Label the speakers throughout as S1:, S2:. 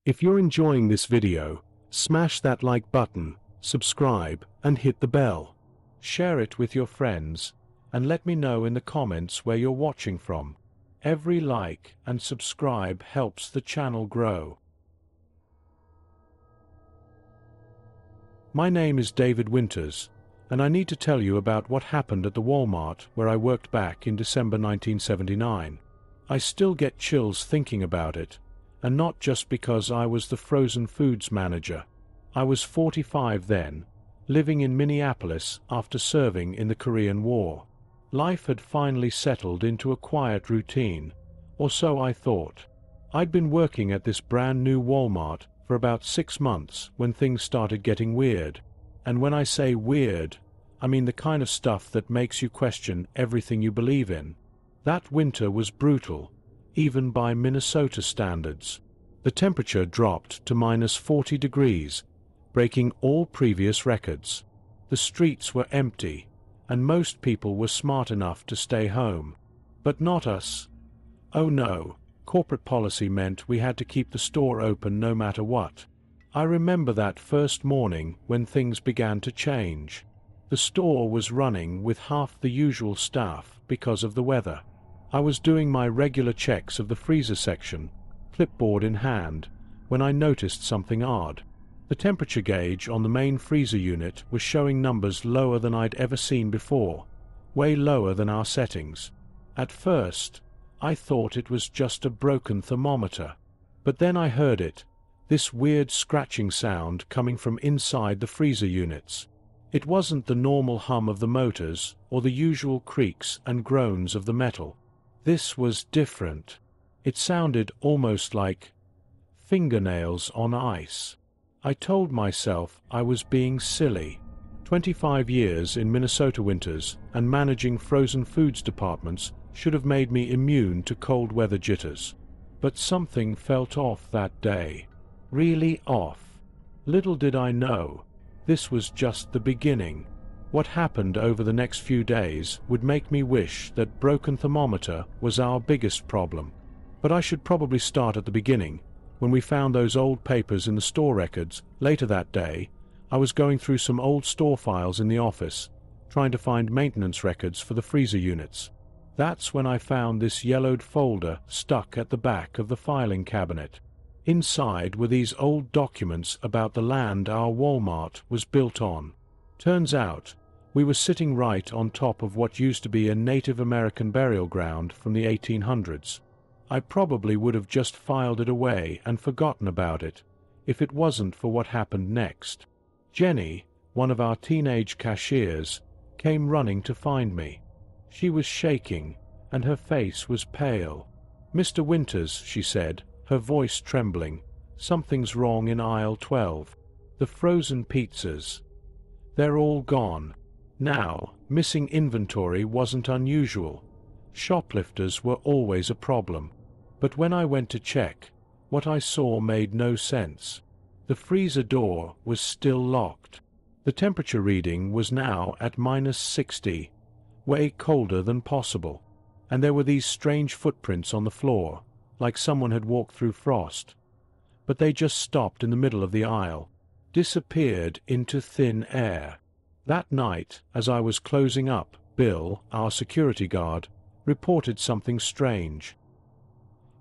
S1: If you're enjoying this video, smash that like button, subscribe, and hit the bell. Share it with your friends, and let me know in the comments where you're watching from. Every like and subscribe helps the channel grow. My name is David Winters, and I need to tell you about what happened at the Walmart where I worked back in December 1979. I still get chills thinking about it, and not just because I was the frozen foods manager. I was 45 then, living in Minneapolis after serving in the Korean War. Life had finally settled into a quiet routine, or so I thought. I'd been working at this brand new Walmart for about 6 months when things started getting weird. And when I say weird, I mean the kind of stuff that makes you question everything you believe in. That winter was brutal, even by Minnesota standards. The temperature dropped to -40 degrees, breaking all previous records. The streets were empty, and most people were smart enough to stay home. But not us. Oh no, corporate policy meant we had to keep the store open no matter what. I remember that first morning when things began to change. The store was running with half the usual staff because of the weather. I was doing my regular checks of the freezer section, clipboard in hand, when I noticed something odd. The temperature gauge on the main freezer unit was showing numbers lower than I'd ever seen before, way lower than our settings. At first, I thought it was just a broken thermometer. But then I heard it, this weird scratching sound coming from inside the freezer units. It wasn't the normal hum of the motors or the usual creaks and groans of the metal. This was different. It sounded almost like fingernails on ice. I told myself I was being silly. 25 years in Minnesota winters and managing frozen foods departments should have made me immune to cold weather jitters. But something felt off that day. Really off. Little did I know, this was just the beginning. What happened over the next few days would make me wish that broken thermometer was our biggest problem. But I should probably start at the beginning. When we found those old papers in the store records later that day, I was going through some old store files in the office, trying to find maintenance records for the freezer units. That's when I found this yellowed folder stuck at the back of the filing cabinet. Inside were these old documents about the land our Walmart was built on. Turns out, we were sitting right on top of what used to be a Native American burial ground from the 1800s. I probably would have just filed it away and forgotten about it, if it wasn't for what happened next. Jenny, one of our teenage cashiers, came running to find me. She was shaking, and her face was pale. "Mr. Winters," she said, her voice trembling, "something's wrong in aisle 12. The frozen pizzas. They're all gone." Now, missing inventory wasn't unusual. Shoplifters were always a problem. But when I went to check, what I saw made no sense. The freezer door was still locked. The temperature reading was now at -60, way colder than possible. And there were these strange footprints on the floor, like someone had walked through frost. But they just stopped in the middle of the aisle, disappeared into thin air. That night, as I was closing up, Bill, our security guard, reported something strange.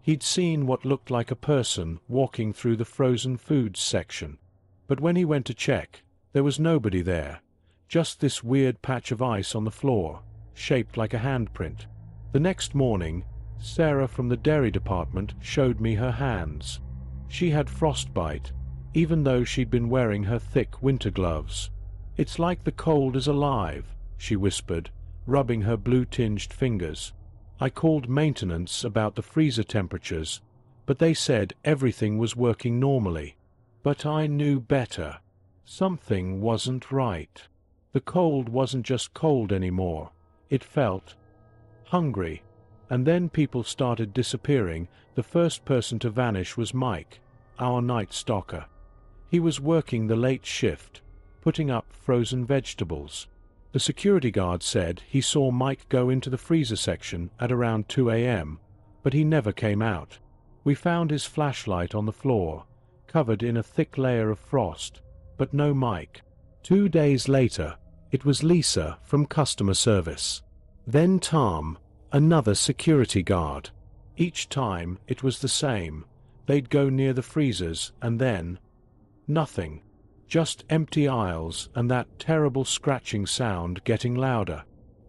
S1: He'd seen what looked like a person walking through the frozen foods section. But when he went to check, there was nobody there, just this weird patch of ice on the floor, shaped like a handprint. The next morning, Sarah from the dairy department showed me her hands. She had frostbite, even though she'd been wearing her thick winter gloves. "It's like the cold is alive," she whispered, rubbing her blue-tinged fingers. I called maintenance about the freezer temperatures, but they said everything was working normally. But I knew better. Something wasn't right. The cold wasn't just cold anymore. It felt hungry. And then people started disappearing. The first person to vanish was Mike, our night stalker. He was working the late shift, putting up frozen vegetables. The security guard said he saw Mike go into the freezer section at around 2 a.m., but he never came out. We found his flashlight on the floor, covered in a thick layer of frost, but no Mike. 2 days later, it was Lisa from customer service. Then Tom, another security guard. Each time it was the same. They'd go near the freezers and then nothing. Just empty aisles and that terrible scratching sound getting louder.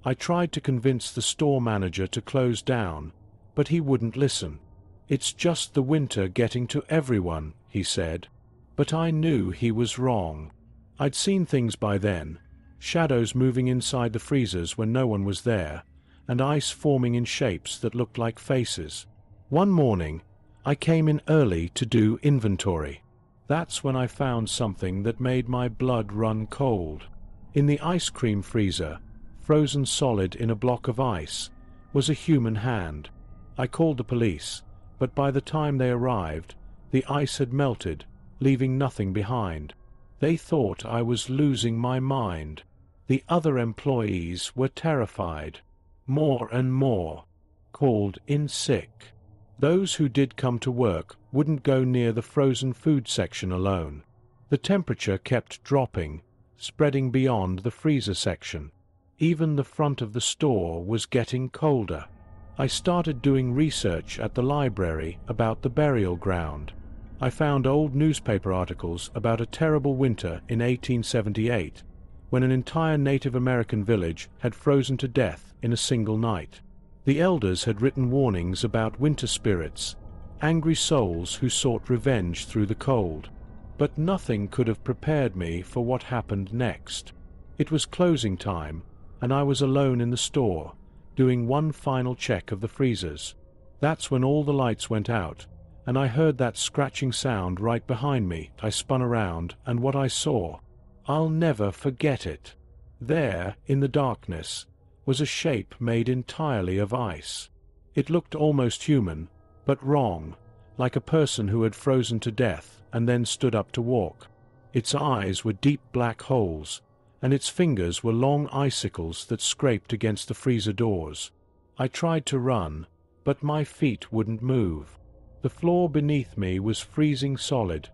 S1: I tried to convince the store manager to close down, but he wouldn't listen. "It's just the winter getting to everyone," he said. But I knew he was wrong. I'd seen things by then. Shadows moving inside the freezers when no one was there, and ice forming in shapes that looked like faces. One morning, I came in early to do inventory. That's when I found something that made my blood run cold. In the ice cream freezer, frozen solid in a block of ice, was a human hand. I called the police, but by the time they arrived, the ice had melted, leaving nothing behind. They thought I was losing my mind. The other employees were terrified. More and more. Called in sick. Those who did come to work wouldn't go near the frozen food section alone. The temperature kept dropping, spreading beyond the freezer section. Even the front of the store was getting colder. I started doing research at the library about the burial ground. I found old newspaper articles about a terrible winter in 1878, when an entire Native American village had frozen to death in a single night. The elders had written warnings about winter spirits, angry souls who sought revenge through the cold. But nothing could have prepared me for what happened next. It was closing time, and I was alone in the store, doing one final check of the freezers. That's when all the lights went out, and I heard that scratching sound right behind me. I spun around, and what I saw, I'll never forget it. There, in the darkness, was a shape made entirely of ice. It looked almost human, but wrong, like a person who had frozen to death and then stood up to walk. Its eyes were deep black holes, and its fingers were long icicles that scraped against the freezer doors. I tried to run, but my feet wouldn't move. The floor beneath me was freezing solid,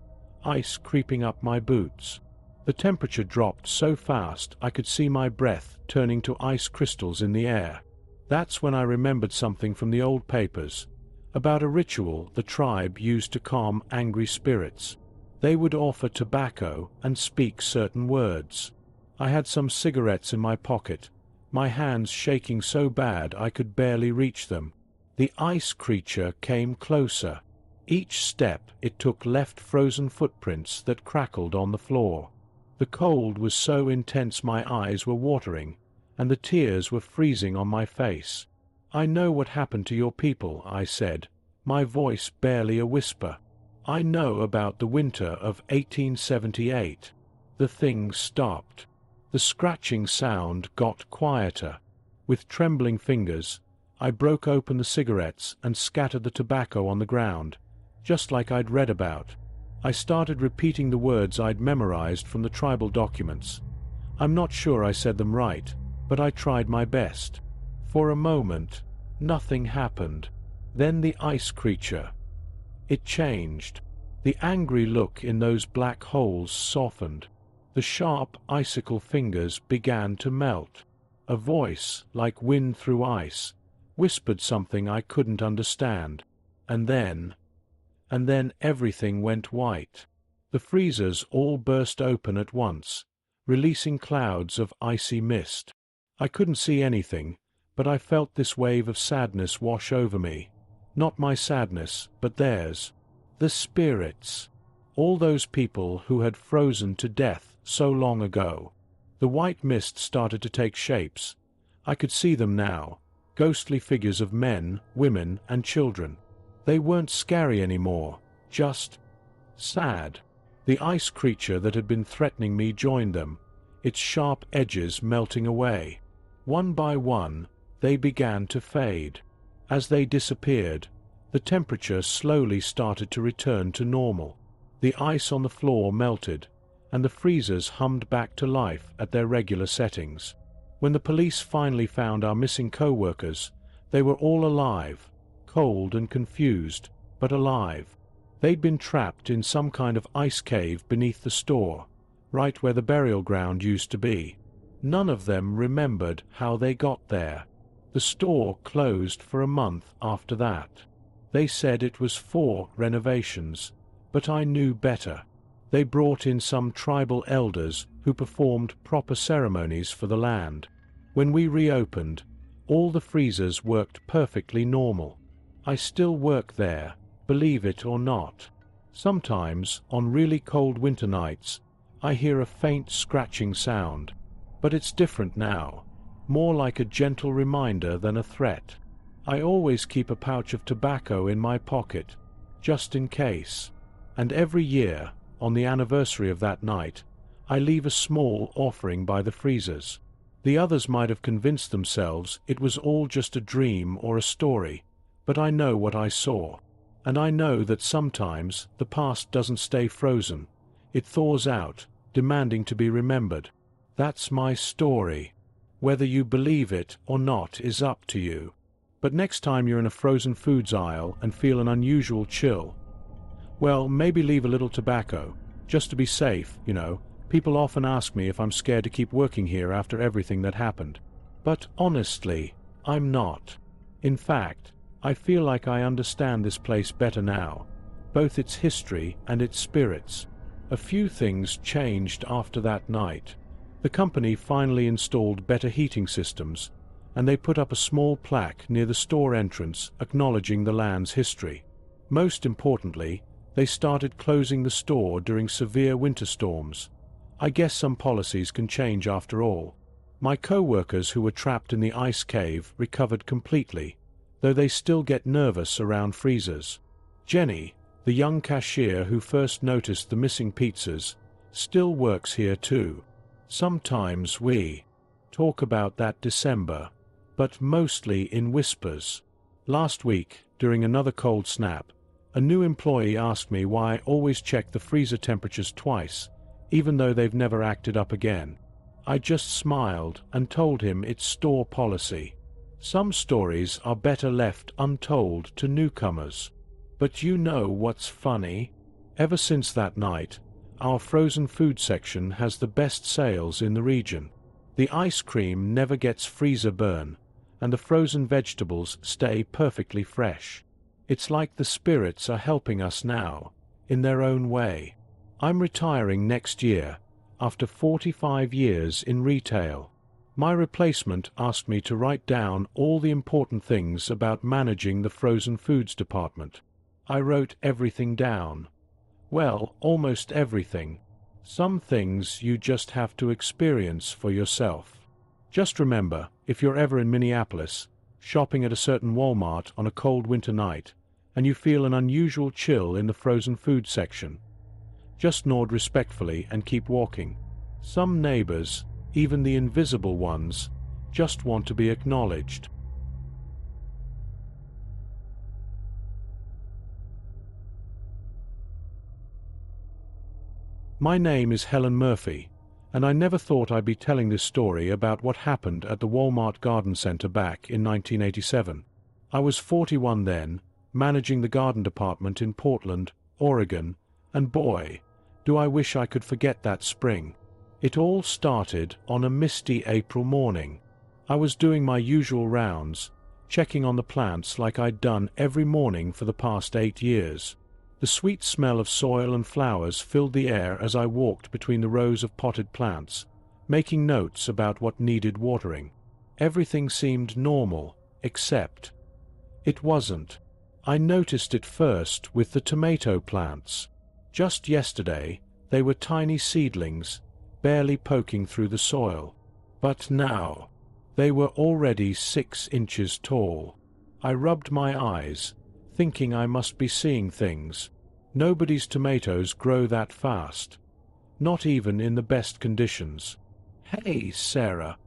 S1: ice creeping up my boots. The temperature dropped so fast I could see my breath turning to ice crystals in the air. That's when I remembered something from the old papers, about a ritual the tribe used to calm angry spirits. They would offer tobacco and speak certain words. I had some cigarettes in my pocket, my hands shaking so bad I could barely reach them. The ice creature came closer. Each step it took left frozen footprints that crackled on the floor. The cold was so intense my eyes were watering, and the tears were freezing on my face. "I know what happened to your people," I said, my voice barely a whisper. "I know about the winter of 1878. The thing stopped. The scratching sound got quieter. With trembling fingers, I broke open the cigarettes and scattered the tobacco on the ground, just like I'd read about. I started repeating the words I'd memorized from the tribal documents. I'm not sure I said them right, but I tried my best. For a moment, nothing happened. Then the ice creature. It changed. The angry look in those black holes softened. The sharp icicle fingers began to melt. A voice, like wind through ice, whispered something I couldn't understand. And then everything went white. The freezers all burst open at once, releasing clouds of icy mist. I couldn't see anything, but I felt this wave of sadness wash over me. Not my sadness, but theirs. The spirits. All those people who had frozen to death so long ago. The white mist started to take shapes. I could see them now, ghostly figures of men, women, and children. They weren't scary anymore, just sad. The ice creature that had been threatening me joined them, its sharp edges melting away. One by one, they began to fade. As they disappeared, the temperature slowly started to return to normal. The ice on the floor melted, and the freezers hummed back to life at their regular settings. When the police finally found our missing co-workers, they were all alive, cold and confused, but alive. They'd been trapped in some kind of ice cave beneath the store, right where the burial ground used to be. None of them remembered how they got there. The store closed for a month after that. They said it was for renovations, but I knew better. They brought in some tribal elders who performed proper ceremonies for the land. When we reopened, all the freezers worked perfectly normal. I still work there, believe it or not. Sometimes, on really cold winter nights, I hear a faint scratching sound. But it's different now, more like a gentle reminder than a threat. I always keep a pouch of tobacco in my pocket, just in case. And every year, on the anniversary of that night, I leave a small offering by the freezers. The others might have convinced themselves it was all just a dream or a story, but I know what I saw. And I know that sometimes the past doesn't stay frozen. It thaws out, demanding to be remembered. That's my story. Whether you believe it or not is up to you. But next time you're in a frozen foods aisle and feel an unusual chill, well, maybe leave a little tobacco, just to be safe, you know. People often ask me if I'm scared to keep working here after everything that happened. But honestly, I'm not. In fact, I feel like I understand this place better now, both its history and its spirits. A few things changed after that night. The company finally installed better heating systems, and they put up a small plaque near the store entrance acknowledging the land's history. Most importantly, they started closing the store during severe winter storms. I guess some policies can change after all. My co-workers who were trapped in the ice cave recovered completely, though they still get nervous around freezers. Jenny, the young cashier who first noticed the missing pizzas, still works here too. Sometimes we talk about that December, but mostly in whispers. Last week, during another cold snap, a new employee asked me why I always check the freezer temperatures twice, even though they've never acted up again. I just smiled and told him it's store policy. Some stories are better left untold to newcomers. But you know what's funny? Ever since that night, our frozen food section has the best sales in the region. The ice cream never gets freezer burn, and the frozen vegetables stay perfectly fresh. It's like the spirits are helping us now, in their own way. I'm retiring next year, after 45 years in retail. My replacement asked me to write down all the important things about managing the frozen foods department. I wrote everything down. Well, almost everything. Some things you just have to experience for yourself. Just remember, if you're ever in Minneapolis, shopping at a certain Walmart on a cold winter night, and you feel an unusual chill in the frozen food section, just nod respectfully and keep walking. Some neighbors, even the invisible ones, just want to be acknowledged. My name is Helen Murphy, and I never thought I'd be telling this story about what happened at the Walmart Garden Center back in 1987. I was 41 then, managing the garden department in Portland, Oregon, and boy, do I wish I could forget that spring. It all started on a misty April morning. I was doing my usual rounds, checking on the plants like I'd done every morning for the past 8 years. The sweet smell of soil and flowers filled the air as I walked between the rows of potted plants, making notes about what needed watering. Everything seemed normal, except it wasn't. I noticed it first with the tomato plants. Just yesterday, they were tiny seedlings, barely poking through the soil. But now, they were already 6 inches tall. I rubbed my eyes, thinking I must be seeing things. Nobody's tomatoes grow that fast. Not even in the best conditions. "Hey, Sarah,"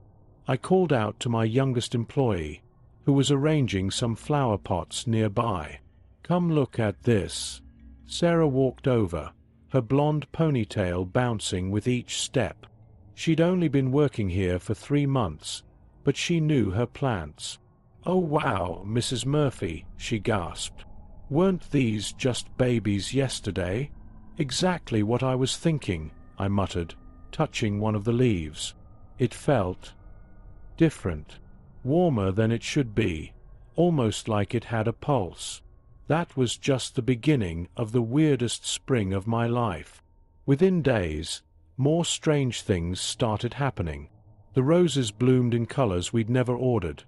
S1: I called out to my youngest employee, who was arranging some flower pots nearby. "Come look at this." Sarah walked over, her blonde ponytail bouncing with each step. She'd only been working here for 3 months, but she knew her plants. "Oh wow, Mrs. Murphy," she gasped. Weren't these just babies yesterday? Exactly what I was thinking, I muttered, touching one of the leaves. It felt different, warmer than it should be, almost like it had a pulse. That was just the beginning of the weirdest spring of my life. Within days, more strange things started happening. The roses bloomed in colors we'd never ordered.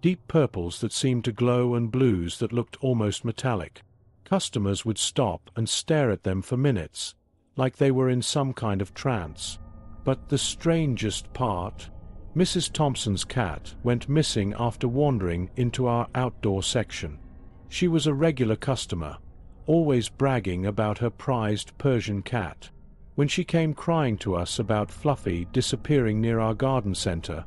S1: Deep purples that seemed to glow and blues that looked almost metallic. Customers would stop and stare at them for minutes, like they were in some kind of trance. But the strangest part, Mrs. Thompson's cat went missing after wandering into our outdoor section. She was a regular customer, always bragging about her prized Persian cat. When she came crying to us about Fluffy disappearing near our garden center,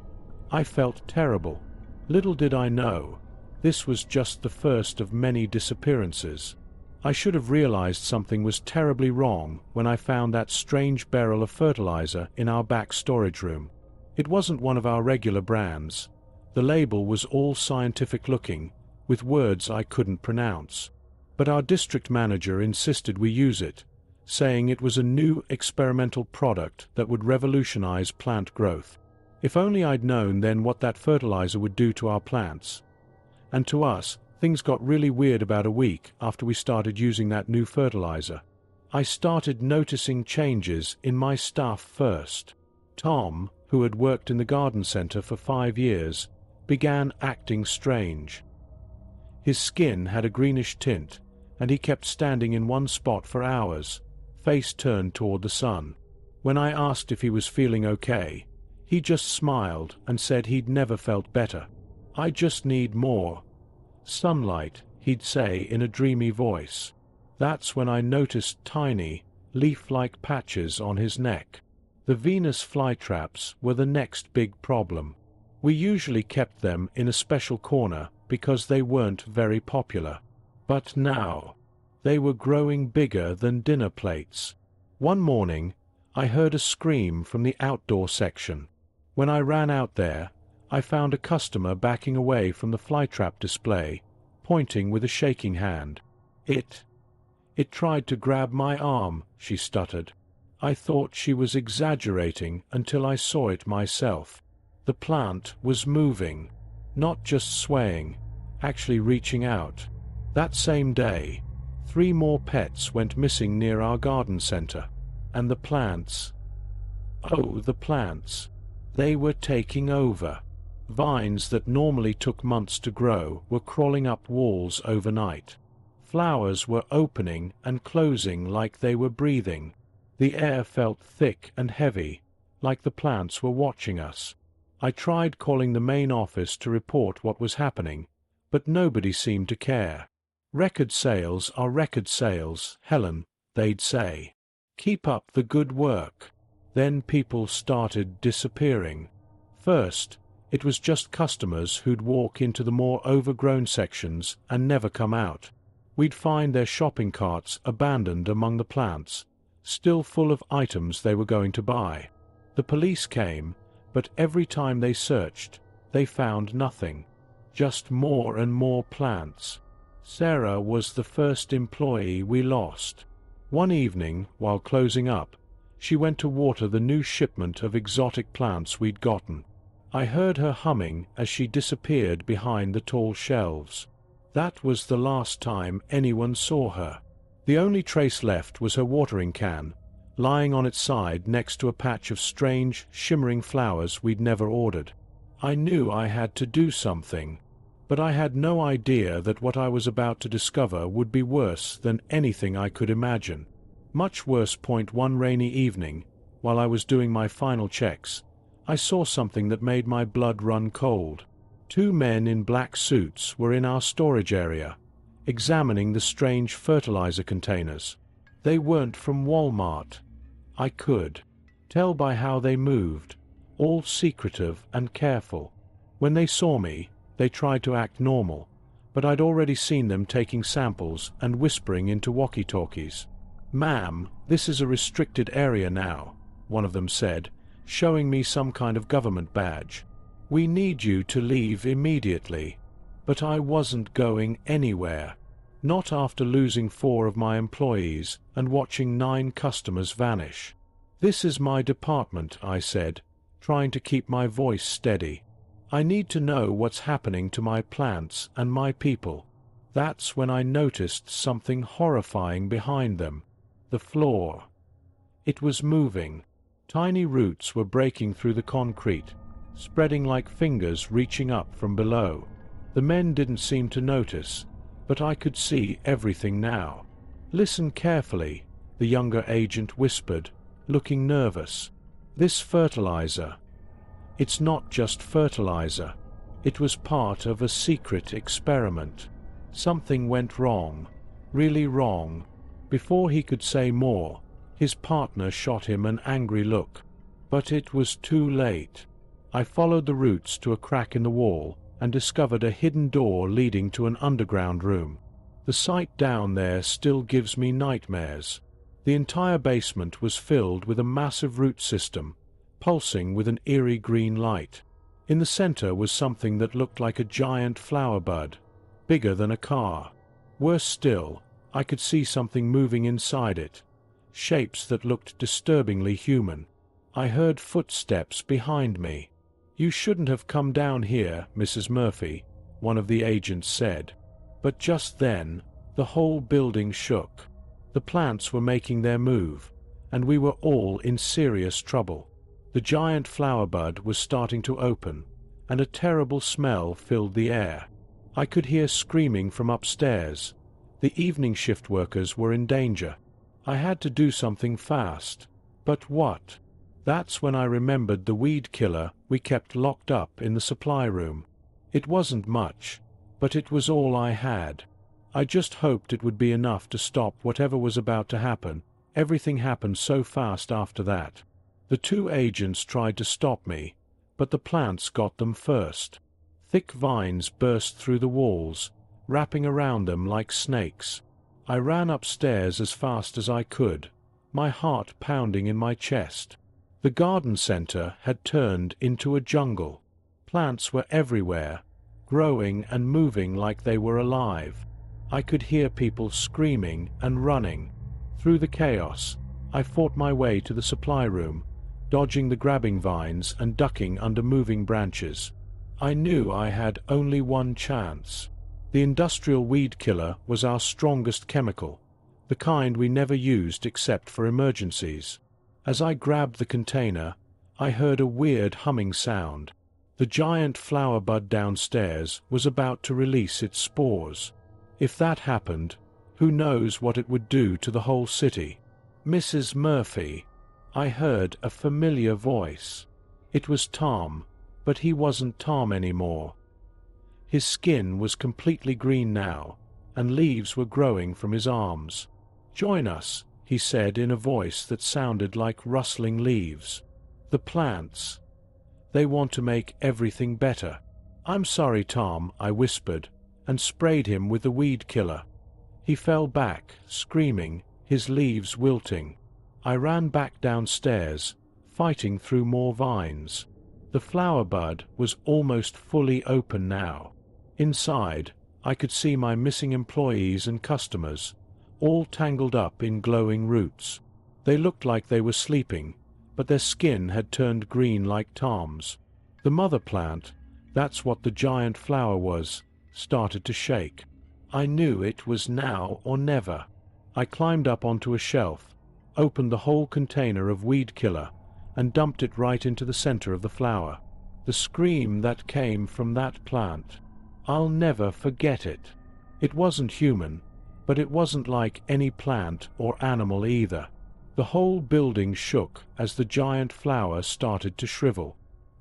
S1: I felt terrible. Little did I know, this was just the first of many disappearances. I should have realized something was terribly wrong when I found that strange barrel of fertilizer in our back storage room. It wasn't one of our regular brands. The label was all scientific looking, with words I couldn't pronounce. But our district manager insisted we use it, saying it was a new experimental product that would revolutionize plant growth. If only I'd known then what that fertilizer would do to our plants. And to us, things got really weird about a week after we started using that new fertilizer. I started noticing changes in my staff first. Tom, who had worked in the garden center for 5 years, began acting strange. His skin had a greenish tint, and he kept standing in one spot for hours, face turned toward the sun. When I asked if he was feeling okay, he just smiled and said he'd never felt better. "I just need more sunlight," he'd say in a dreamy voice. That's when I noticed tiny, leaf-like patches on his neck. The Venus flytraps were the next big problem. We usually kept them in a special corner because they weren't very popular. But now, they were growing bigger than dinner plates. One morning, I heard a scream from the outdoor section. When I ran out there, I found a customer backing away from the flytrap display, pointing with a shaking hand. It tried to grab my arm," she stuttered. I thought she was exaggerating until I saw it myself. The plant was moving, not just swaying, actually reaching out. That same day, 3 more pets went missing near our garden center. And the plants, oh, the plants, they were taking over. Vines that normally took months to grow were crawling up walls overnight. Flowers were opening and closing like they were breathing. The air felt thick and heavy, like the plants were watching us. I tried calling the main office to report what was happening, but nobody seemed to care. "Record sales are record sales, Helen," they'd say. "Keep up the good work." Then people started disappearing. First, it was just customers who'd walk into the more overgrown sections and never come out. We'd find their shopping carts abandoned among the plants, still full of items they were going to buy. The police came, but every time they searched, they found nothing. Just more and more plants. Sarah was the first employee we lost. One evening, while closing up, she went to water the new shipment of exotic plants we'd gotten. I heard her humming as she disappeared behind the tall shelves. That was the last time anyone saw her. The only trace left was her watering can, lying on its side next to a patch of strange, shimmering flowers we'd never ordered. I knew I had to do something, but I had no idea that what I was about to discover would be worse than anything I could imagine. Much worse. One rainy evening, while I was doing my final checks, I saw something that made my blood run cold. 2 men in black suits were in our storage area, examining the strange fertilizer containers. They weren't from Walmart. I could tell by how they moved, all secretive and careful. When they saw me, they tried to act normal, but I'd already seen them taking samples and whispering into walkie-talkies. "Ma'am, this is a restricted area now," one of them said, showing me some kind of government badge. "We need you to leave immediately." But I wasn't going anywhere. Not after losing 4 of my employees and watching 9 customers vanish. This is my department, I said, trying to keep my voice steady. I need to know what's happening to my plants and my people. That's when I noticed something horrifying behind them. The floor. It was moving. Tiny roots were breaking through the concrete, spreading like fingers reaching up from below. The men didn't seem to notice, but I could see everything now. Listen carefully, the younger agent whispered, looking nervous. This fertilizer. It's not just fertilizer. It was part of a secret experiment. Something went wrong. Really wrong. Before he could say more, his partner shot him an angry look. But it was too late. I followed the roots to a crack in the wall and discovered a hidden door leading to an underground room. The sight down there still gives me nightmares. The entire basement was filled with a massive root system, pulsing with an eerie green light. In the center was something that looked like a giant flower bud, bigger than a car. Worse still, I could see something moving inside it, shapes that looked disturbingly human. I heard footsteps behind me. "You shouldn't have come down here, Mrs. Murphy," one of the agents said. But just then, the whole building shook. The plants were making their move, and we were all in serious trouble. The giant flower bud was starting to open, and a terrible smell filled the air. I could hear screaming from upstairs. The evening shift workers were in danger. I had to do something fast. But what? That's when I remembered the weed killer we kept locked up in the supply room. It wasn't much, but it was all I had. I just hoped it would be enough to stop whatever was about to happen. Everything happened so fast after that. The 2 agents tried to stop me, but the plants got them first. Thick vines burst through the walls, wrapping around them like snakes. I ran upstairs as fast as I could, my heart pounding in my chest. The garden center had turned into a jungle. Plants were everywhere, growing and moving like they were alive. I could hear people screaming and running. Through the chaos, I fought my way to the supply room, dodging the grabbing vines and ducking under moving branches. I knew I had only one chance. The industrial weed killer was our strongest chemical, the kind we never used except for emergencies. As I grabbed the container, I heard a weird humming sound. The giant flower bud downstairs was about to release its spores. If that happened, who knows what it would do to the whole city. "Mrs. Murphy," I heard a familiar voice. It was Tom, but he wasn't Tom anymore. His skin was completely green now, and leaves were growing from his arms. "Join us," he said in a voice that sounded like rustling leaves. "The plants. They want to make everything better." "I'm sorry, Tom," I whispered, and sprayed him with the weed killer. He fell back, screaming, his leaves wilting. I ran back downstairs, fighting through more vines. The flower bud was almost fully open now. Inside, I could see my missing employees and customers, all tangled up in glowing roots. They looked like they were sleeping, but their skin had turned green like Tom's. The mother plant, that's what the giant flower was, started to shake. I knew it was now or never. I climbed up onto a shelf, opened the whole container of weed killer, and dumped it right into the center of the flower. The scream that came from that plant. I'll never forget it. It wasn't human, but it wasn't like any plant or animal either. The whole building shook as the giant flower started to shrivel.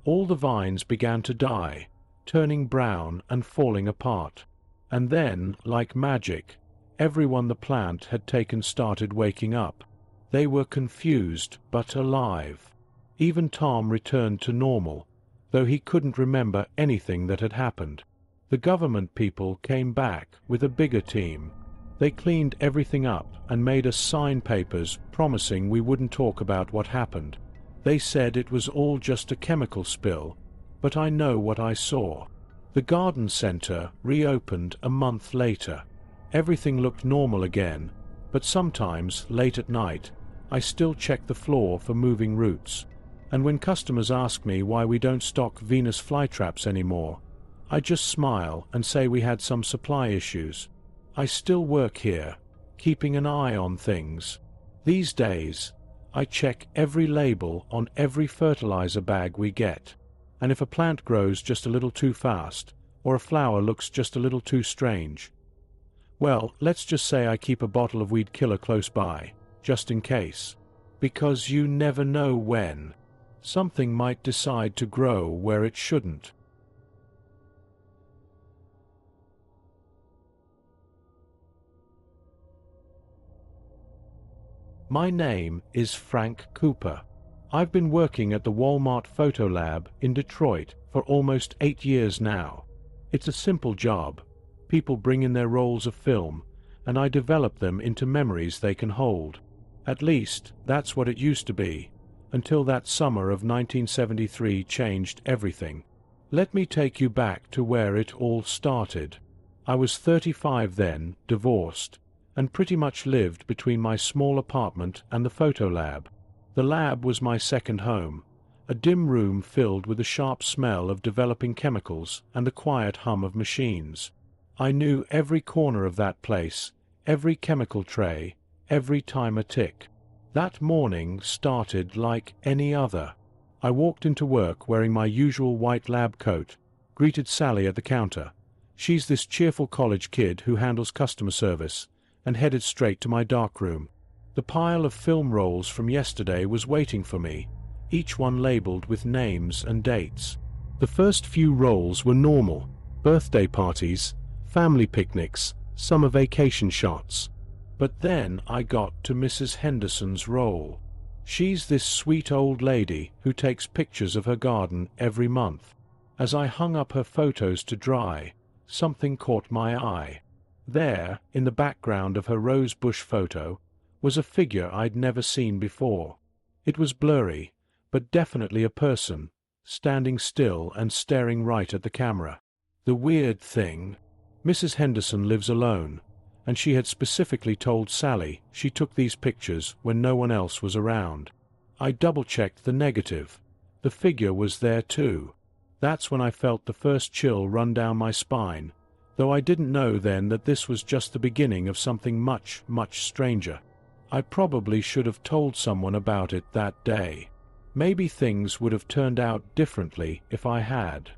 S1: All the vines began to die, turning brown and falling apart. And then, like magic, everyone the plant had taken started waking up. They were confused but alive. Even Tom returned to normal, though he couldn't remember anything that had happened. The government people came back with a bigger team. They cleaned everything up and made us sign papers promising we wouldn't talk about what happened. They said it was all just a chemical spill, but I know what I saw. The garden center reopened a month later. Everything looked normal again, but sometimes, late at night, I still check the floor for moving roots. And when customers ask me why we don't stock Venus flytraps anymore, I just smile and say we had some supply issues. I still work here, keeping an eye on things. These days, I check every label on every fertilizer bag we get. And if a plant grows just a little too fast, or a flower looks just a little too strange, well, let's just say I keep a bottle of weed killer close by, just in case. Because you never know when something might decide to grow where it shouldn't. My name is Frank Cooper. I've been working at the Walmart Photo Lab in Detroit for almost 8 years now. It's a simple job. People bring in their rolls of film, and I develop them into memories they can hold. At least, that's what it used to be, until that summer of 1973 changed everything. Let me take you back to where it all started. I was 35 then, divorced, and pretty much lived between my small apartment and the photo lab. The lab was my second home, a dim room filled with the sharp smell of developing chemicals and the quiet hum of machines. I knew every corner of that place, every chemical tray, every timer tick. That morning started like any other. I walked into work wearing my usual white lab coat, greeted Sally at the counter. She's this cheerful college kid who handles customer service, and headed straight to my darkroom. The pile of film rolls from yesterday was waiting for me, each one labeled with names and dates. The first few rolls were normal: birthday parties, family picnics, summer vacation shots. But then I got to Mrs. Henderson's roll. She's this sweet old lady who takes pictures of her garden every month. As I hung up her photos to dry, something caught my eye. There, in the background of her rose bush photo, was a figure I'd never seen before. It was blurry, but definitely a person, standing still and staring right at the camera. The weird thing, Mrs. Henderson lives alone, and she had specifically told Sally she took these pictures when no one else was around. I double-checked the negative. The figure was there too. That's when I felt the first chill run down my spine, though I didn't know then that this was just the beginning of something much, much stranger. I probably should have told someone about it that day. Maybe things would have turned out differently if I had.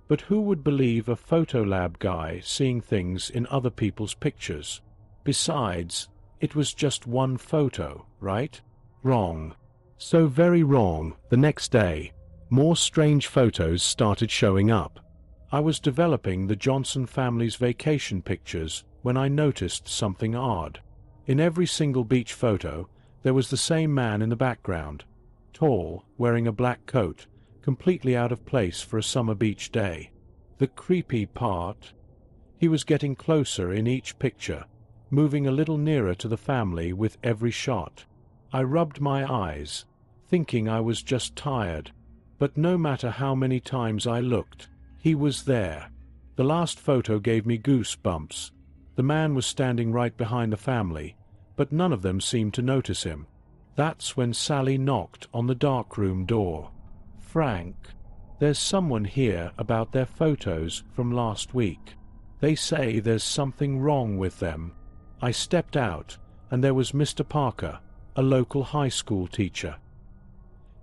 S1: But who would believe a photo lab guy seeing things in other people's pictures? Besides, it was just one photo, right? Wrong. So very wrong. The next day, more strange photos started showing up. I was developing the Johnson family's vacation pictures when I noticed something odd. In every single beach photo, there was the same man in the background, tall, wearing a black coat, completely out of place for a summer beach day. The creepy part? He was getting closer in each picture, moving a little nearer to the family with every shot. I rubbed my eyes, thinking I was just tired, but no matter how many times I looked, he was there. The last photo gave me goosebumps. The man was standing right behind the family, but none of them seemed to notice him. That's when Sally knocked on the darkroom door. "Frank, there's someone here about their photos from last week. They say there's something wrong with them." I stepped out, and there was Mr. Parker, a local high school teacher.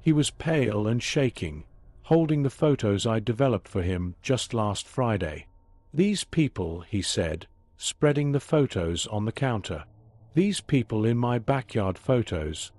S1: He was pale and shaking, holding the photos I'd developed for him just last Friday. "These people," he said, spreading the photos on the counter. "These people in my backyard photos.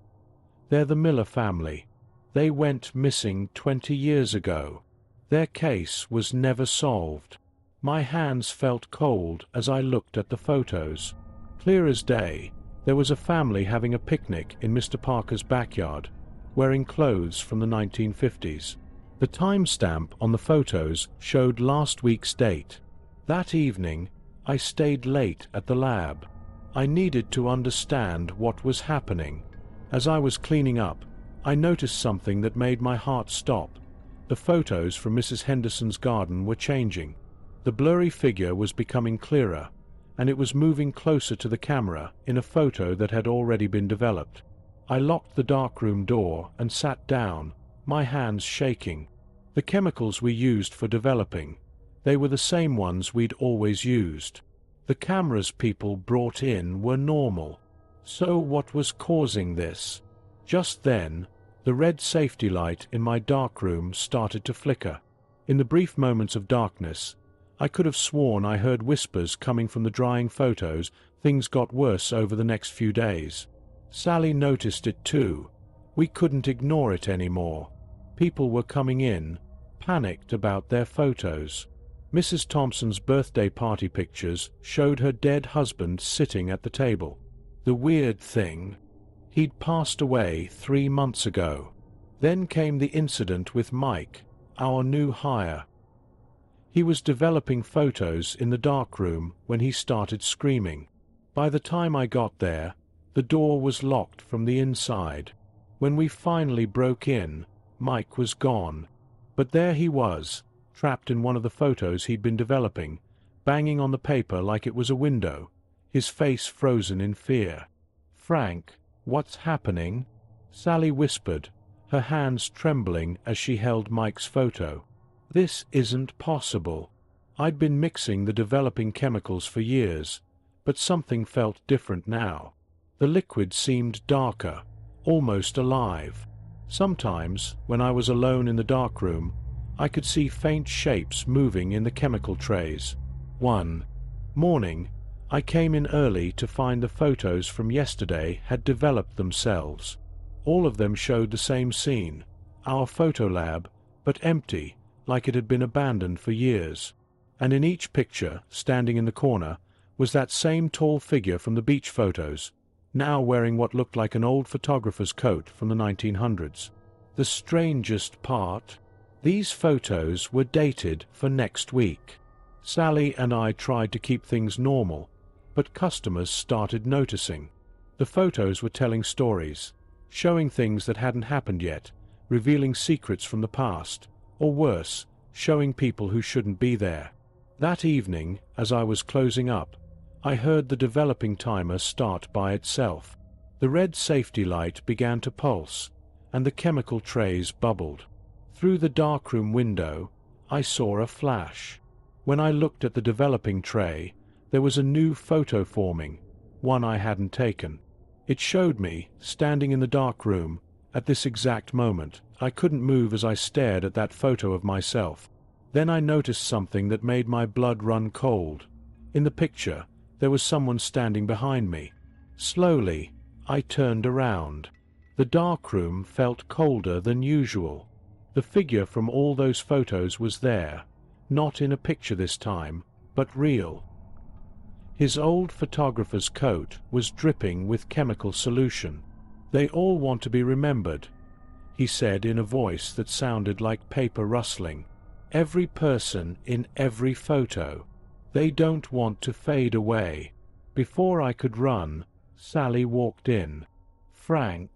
S1: They're the Miller family. They went missing 20 years ago. Their case was never solved." My hands felt cold as I looked at the photos. Clear as day, there was a family having a picnic in Mr. Parker's backyard, wearing clothes from the 1950s. The timestamp on the photos showed last week's date. That evening, I stayed late at the lab. I needed to understand what was happening. As I was cleaning up, I noticed something that made my heart stop. The photos from Mrs. Henderson's garden were changing. The blurry figure was becoming clearer, and it was moving closer to the camera in a photo that had already been developed. I locked the darkroom door and sat down, my hands shaking. The chemicals we used for developing, they were the same ones we'd always used. The cameras people brought in were normal. So what was causing this? Just then, the red safety light in my darkroom started to flicker. In the brief moments of darkness, I could have sworn I heard whispers coming from the drying photos. Things got worse over the next few days. Sally noticed it too. We couldn't ignore it anymore. People were coming in, panicked about their photos. Mrs. Thompson's birthday party pictures showed her dead husband sitting at the table. The weird thing, he'd passed away 3 months ago. Then came the incident with Mike, our new hire. He was developing photos in the darkroom when he started screaming. By the time I got there, the door was locked from the inside. When we finally broke in, Mike was gone. But there he was, trapped in one of the photos he'd been developing, banging on the paper like it was a window, his face frozen in fear. "Frank, what's happening?" Sally whispered, her hands trembling as she held Mike's photo. This isn't possible. I'd been mixing the developing chemicals for years, but something felt different now. The liquid seemed darker, almost alive. Sometimes, when I was alone in the darkroom, I could see faint shapes moving in the chemical trays. One morning, I came in early to find the photos from yesterday had developed themselves. All of them showed the same scene, our photo lab, but empty, like it had been abandoned for years. And in each picture, standing in the corner, was that same tall figure from the beach photos, now wearing what looked like an old photographer's coat from the 1900s. The strangest part, these photos were dated for next week. Sally and I tried to keep things normal, but customers started noticing. The photos were telling stories, showing things that hadn't happened yet, revealing secrets from the past, or worse, showing people who shouldn't be there. That evening, as I was closing up, I heard the developing timer start by itself. The red safety light began to pulse, and the chemical trays bubbled. Through the darkroom window, I saw a flash. When I looked at the developing tray, there was a new photo forming, one I hadn't taken. It showed me, standing in the dark room, at this exact moment. I couldn't move as I stared at that photo of myself. Then I noticed something that made my blood run cold. In the picture, there was someone standing behind me. Slowly, I turned around. The darkroom felt colder than usual. The figure from all those photos was there, not in a picture this time, but real. His old photographer's coat was dripping with chemical solution. "They all want to be remembered," he said in a voice that sounded like paper rustling. "Every person in every photo. They don't want to fade away." Before I could run, Sally walked in. "Frank,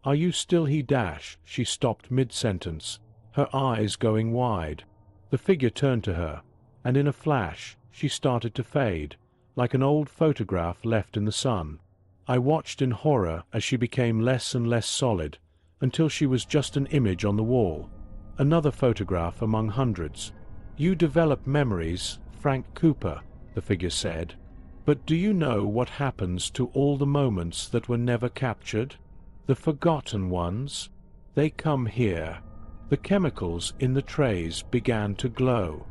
S1: are you still he dash?" She stopped mid-sentence, her eyes going wide. The figure turned to her, and in a flash, she started to fade, like an old photograph left in the sun. I watched in horror as she became less and less solid, until she was just an image on the wall, another photograph among hundreds. "You develop memories, Frank Cooper," the figure said. "But do you know what happens to all the moments that were never captured? The forgotten ones? They come here." The chemicals in the trays began to glow.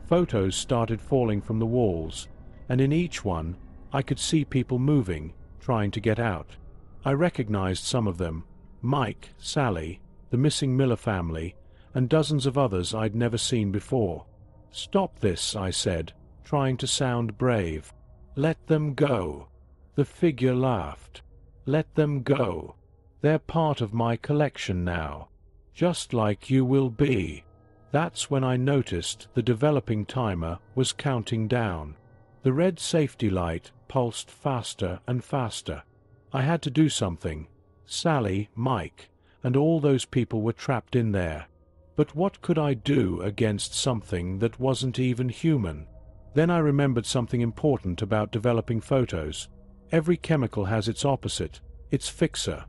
S1: Photos started falling from the walls, and in each one, I could see people moving, trying to get out. I recognized some of them: Mike, Sally, the missing Miller family, and dozens of others I'd never seen before. "Stop this," I said, trying to sound brave. "Let them go." The figure laughed. "Let them go. They're part of my collection now. Just like you will be." That's when I noticed the developing timer was counting down. The red safety light pulsed faster and faster. I had to do something. Sally, Mike, and all those people were trapped in there. But what could I do against something that wasn't even human? Then I remembered something important about developing photos. Every chemical has its opposite, its fixer.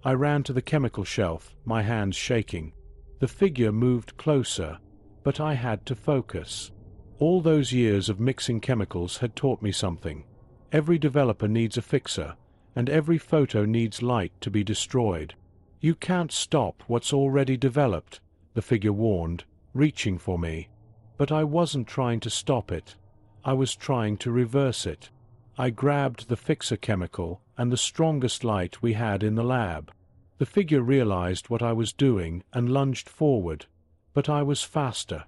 S1: I ran to the chemical shelf, my hands shaking. The figure moved closer, but I had to focus. All those years of mixing chemicals had taught me something. Every developer needs a fixer, and every photo needs light to be destroyed. You can't stop what's already developed, the figure warned, reaching for me. But I wasn't trying to stop it. I was trying to reverse it. I grabbed the fixer chemical and the strongest light we had in the lab. The figure realized what I was doing and lunged forward, but I was faster.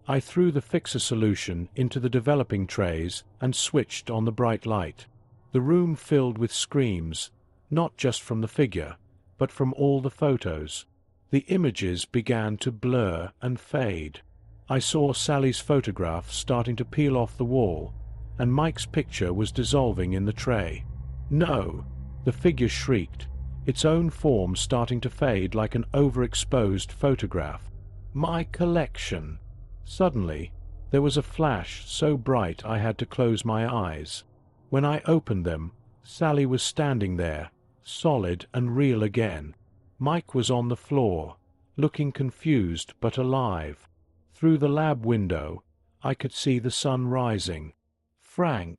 S1: I threw the fixer solution into the developing trays and switched on the bright light. The room filled with screams, not just from the figure, but from all the photos. The images began to blur and fade. I saw Sally's photograph starting to peel off the wall, and Mike's picture was dissolving in the tray. No! The figure shrieked, its own form starting to fade like an overexposed photograph. My collection! Suddenly, there was a flash so bright I had to close my eyes. When I opened them, Sally was standing there, solid and real again. Mike was on the floor, looking confused but alive. Through the lab window, I could see the sun rising. Frank.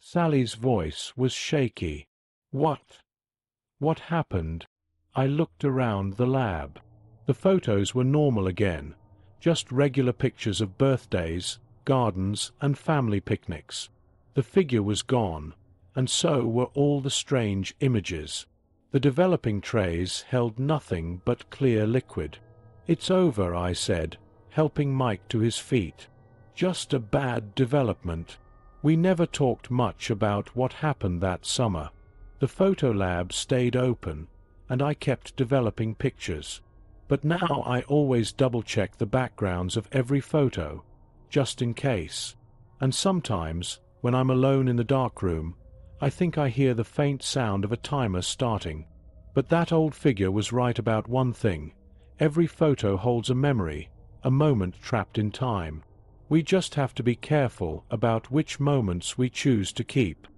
S1: Sally's voice was shaky. What happened? I looked around the lab. The photos were normal again, just regular pictures of birthdays, gardens, and family picnics. The figure was gone, and so were all the strange images. The developing trays held nothing but clear liquid. "It's over," I said, helping Mike to his feet. "Just a bad development." We never talked much about what happened that summer. The photo lab stayed open, and I kept developing pictures. But now I always double-check the backgrounds of every photo, just in case. And sometimes, when I'm alone in the darkroom, I think I hear the faint sound of a timer starting. But that old figure was right about one thing. Every photo holds a memory, a moment trapped in time. We just have to be careful about which moments we choose to keep.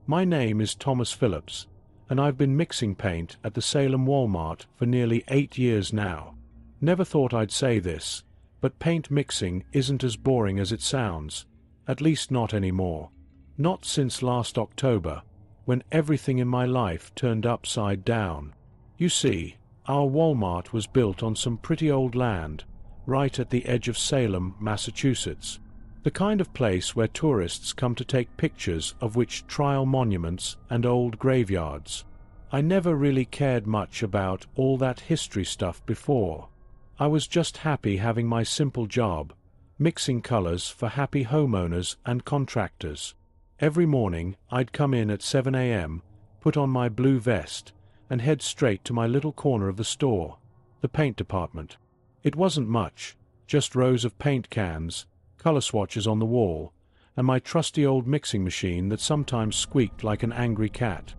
S1: My name is Thomas Phillips, and I've been mixing paint at the Salem Walmart for nearly 8 years now. Never thought I'd say this, but paint mixing isn't as boring as it sounds, at least not anymore. Not since last October, when everything in my life turned upside down. You see, our Walmart was built on some pretty old land, right at the edge of Salem, Massachusetts. The kind of place where tourists come to take pictures of witch trial monuments and old graveyards. I never really cared much about all that history stuff before. I was just happy having my simple job, mixing colors for happy homeowners and contractors. Every morning I'd come in at 7 a.m., put on my blue vest, and head straight to my little corner of the store, the paint department. It wasn't much, just rows of paint cans, color swatches on the wall, and my trusty old mixing machine that sometimes squeaked like an angry cat.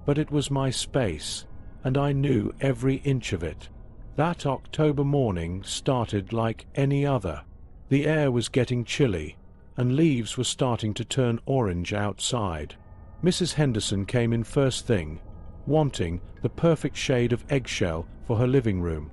S1: But it was my space, and I knew every inch of it. That October morning started like any other. The air was getting chilly, and leaves were starting to turn orange outside. Mrs. Henderson came in first thing, wanting the perfect shade of eggshell for her living room.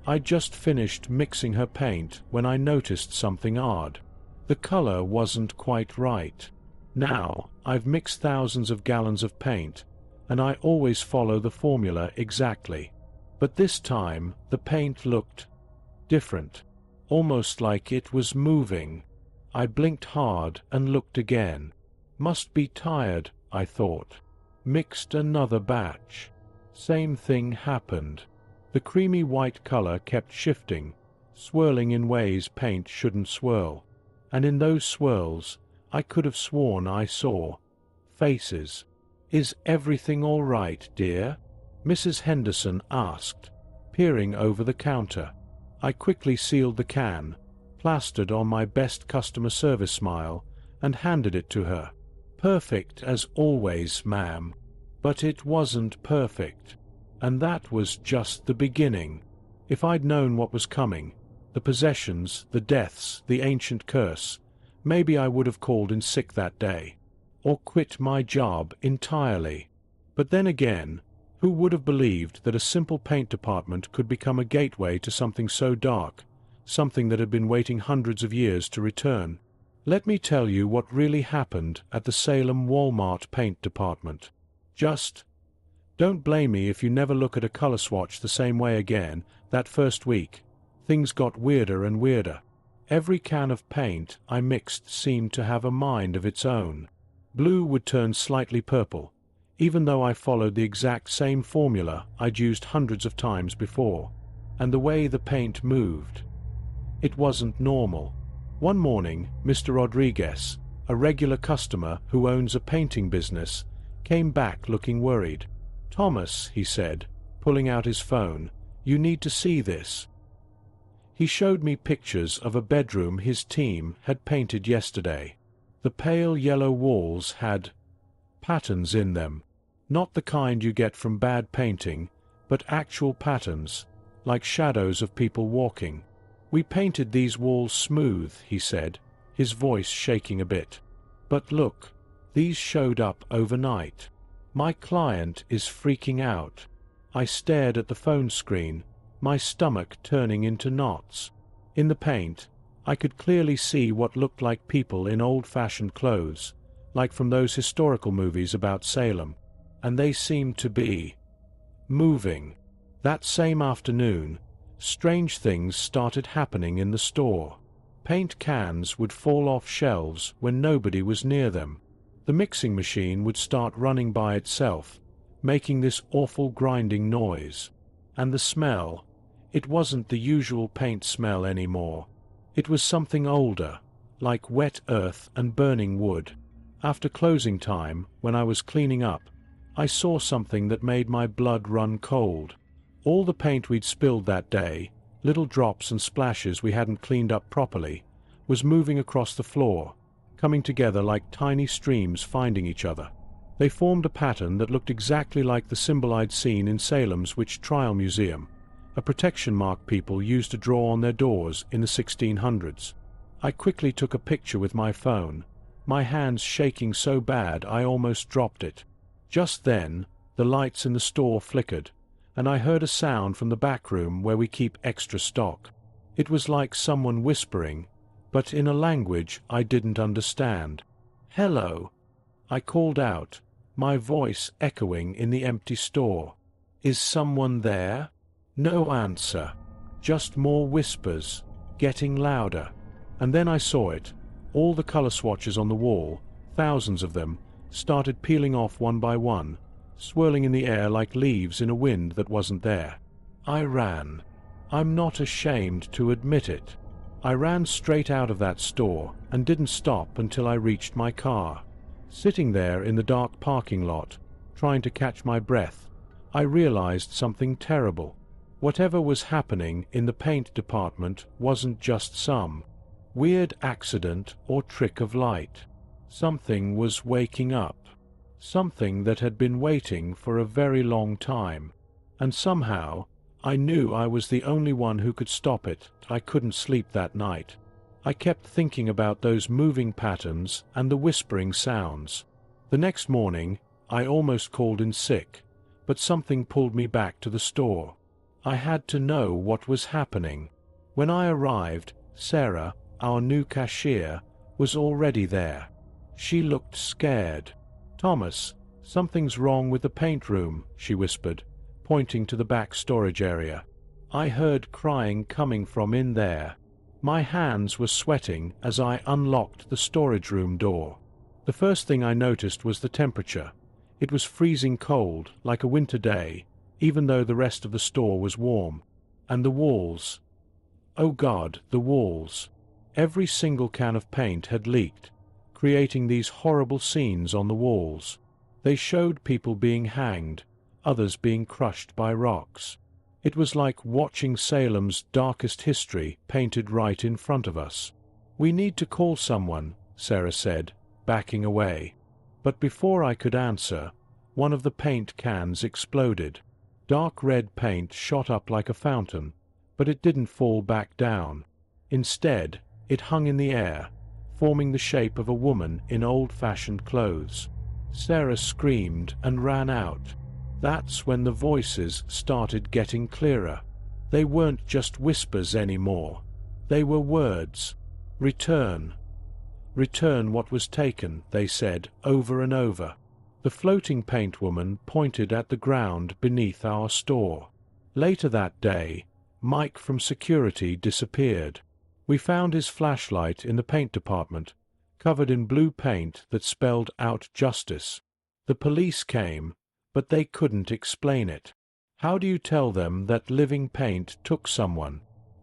S1: I'd just finished mixing her paint when I noticed something odd. The color wasn't quite right. Now, I've mixed thousands of gallons of paint, and I always follow the formula exactly. But this time, the paint looked different, almost like it was moving. I blinked hard and looked again. Must be tired, I thought. Mixed another batch. Same thing happened. The creamy white color kept shifting, swirling in ways paint shouldn't swirl. And in those swirls, I could have sworn I saw faces. "Is everything all right, dear?" Mrs. Henderson asked, peering over the counter. I quickly sealed the can, plastered on my best customer service smile, and handed it to her. "Perfect as always, ma'am." But it wasn't perfect. And that was just the beginning. If I'd known what was coming, the possessions, the deaths, the ancient curse, maybe I would have called in sick that day. Or quit my job entirely. But then again, who would have believed that a simple paint department could become a gateway to something so dark, something that had been waiting hundreds of years to return? Let me tell you what really happened at the Salem Walmart paint department. Just don't blame me if you never look at a color swatch the same way again. That first week, things got weirder and weirder. Every can of paint I mixed seemed to have a mind of its own. Blue would turn slightly purple, even though I followed the exact same formula I'd used hundreds of times before. And the way the paint moved, it wasn't normal. One morning, Mr. Rodriguez, a regular customer who owns a painting business, came back looking worried. "Thomas," he said, pulling out his phone, "you need to see this." He showed me pictures of a bedroom his team had painted yesterday. The pale yellow walls had patterns in them. Not the kind you get from bad painting, but actual patterns, like shadows of people walking. "We painted these walls smooth," he said, his voice shaking a bit. "But look, these showed up overnight. My client is freaking out." I stared at the phone screen, my stomach turning into knots. In the paint, I could clearly see what looked like people in old-fashioned clothes, like from those historical movies about Salem. And they seemed to be moving. That same afternoon, strange things started happening in the store. Paint cans would fall off shelves when nobody was near them. The mixing machine would start running by itself, making this awful grinding noise. And the smell, it wasn't the usual paint smell anymore. It was something older, like wet earth and burning wood. After closing time, when I was cleaning up, I saw something that made my blood run cold. All the paint we'd spilled that day, little drops and splashes we hadn't cleaned up properly, was moving across the floor, coming together like tiny streams finding each other. They formed a pattern that looked exactly like the symbol I'd seen in Salem's Witch Trial Museum, a protection mark people used to draw on their doors in the 1600s. I quickly took a picture with my phone, my hands shaking so bad I almost dropped it. Just then, the lights in the store flickered, and I heard a sound from the back room where we keep extra stock. It was like someone whispering, but in a language I didn't understand. "Hello," I called out, my voice echoing in the empty store. "Is someone there?" No answer, just more whispers, getting louder. And then I saw it. All the color swatches on the wall, thousands of them, started peeling off one by one, swirling in the air like leaves in a wind that wasn't there. I ran. I'm not ashamed to admit it. I ran straight out of that store and didn't stop until I reached my car. Sitting there in the dark parking lot, trying to catch my breath, I realized something terrible. Whatever was happening in the paint department wasn't just some weird accident or trick of light. Something was waking up. Something that had been waiting for a very long time. And somehow, I knew I was the only one who could stop it. I couldn't sleep that night. I kept thinking about those moving patterns and the whispering sounds. The next morning, I almost called in sick, but something pulled me back to the store. I had to know what was happening. When I arrived, Sarah, our new cashier, was already there. She looked scared. "Thomas, something's wrong with the paint room," she whispered, pointing to the back storage area. I heard crying coming from in there. My hands were sweating as I unlocked the storage room door. The first thing I noticed was the temperature. It was freezing cold, like a winter day, even though the rest of the store was warm. And the walls. Oh God, the walls. Every single can of paint had leaked, creating these horrible scenes on the walls. They showed people being hanged, others being crushed by rocks. It was like watching Salem's darkest history painted right in front of us. "We need to call someone," Sarah said, backing away. But before I could answer, one of the paint cans exploded. Dark red paint shot up like a fountain, but it didn't fall back down. Instead, it hung in the air, forming the shape of a woman in old-fashioned clothes. Sarah screamed and ran out. That's when the voices started getting clearer. They weren't just whispers anymore. They were words. Return. Return what was taken, they said, over and over. The floating paint woman pointed at the ground beneath our store. Later that day, Mike from security disappeared. We found his flashlight in the paint department, covered in blue paint that spelled out justice. The police came, but they couldn't explain it. How do you tell them that living paint took someone?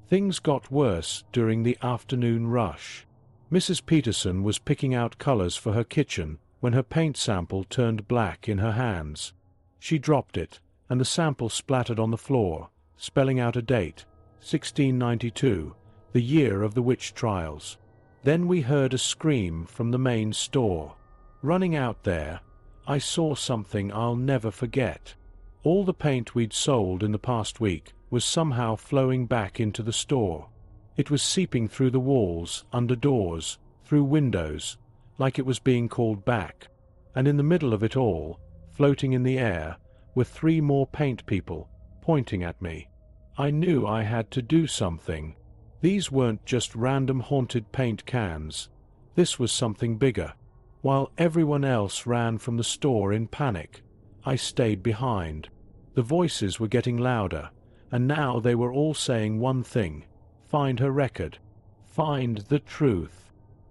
S1: Things got worse during the afternoon rush. Mrs. Peterson was picking out colors for her kitchen when her paint sample turned black in her hands. She dropped it, and the sample splattered on the floor, spelling out a date, 1692, the year of the witch trials. Then we heard a scream from the main store. Running out there, I saw something I'll never forget. All the paint we'd sold in the past week was somehow flowing back into the store. It was seeping through the walls, under doors, through windows, like it was being called back. And in the middle of it all, floating in the air, were 3 more paint people, pointing at me. I knew I had to do something. These weren't just random haunted paint cans. This was something bigger. While everyone else ran from the store in panic, I stayed behind. The voices were getting louder, and now they were all saying one thing: find her record. Find the truth.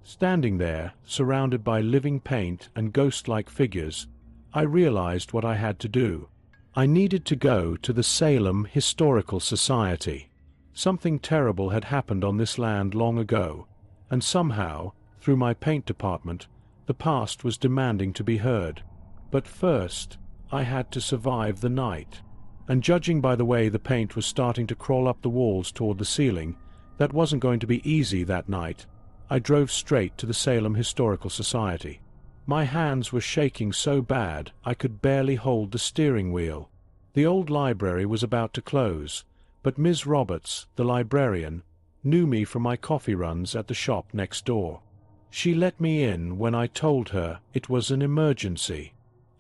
S1: Standing there, surrounded by living paint and ghost-like figures, I realized what I had to do. I needed to go to the Salem Historical Society. Something terrible had happened on this land long ago, and somehow, through my paint department, the past was demanding to be heard. But first, I had to survive the night. And judging by the way the paint was starting to crawl up the walls toward the ceiling, that wasn't going to be easy that night. I drove straight to the Salem Historical Society. My hands were shaking so bad I could barely hold the steering wheel. The old library was about to close, but Ms. Roberts, the librarian, knew me from my coffee runs at the shop next door. She let me in when I told her it was an emergency.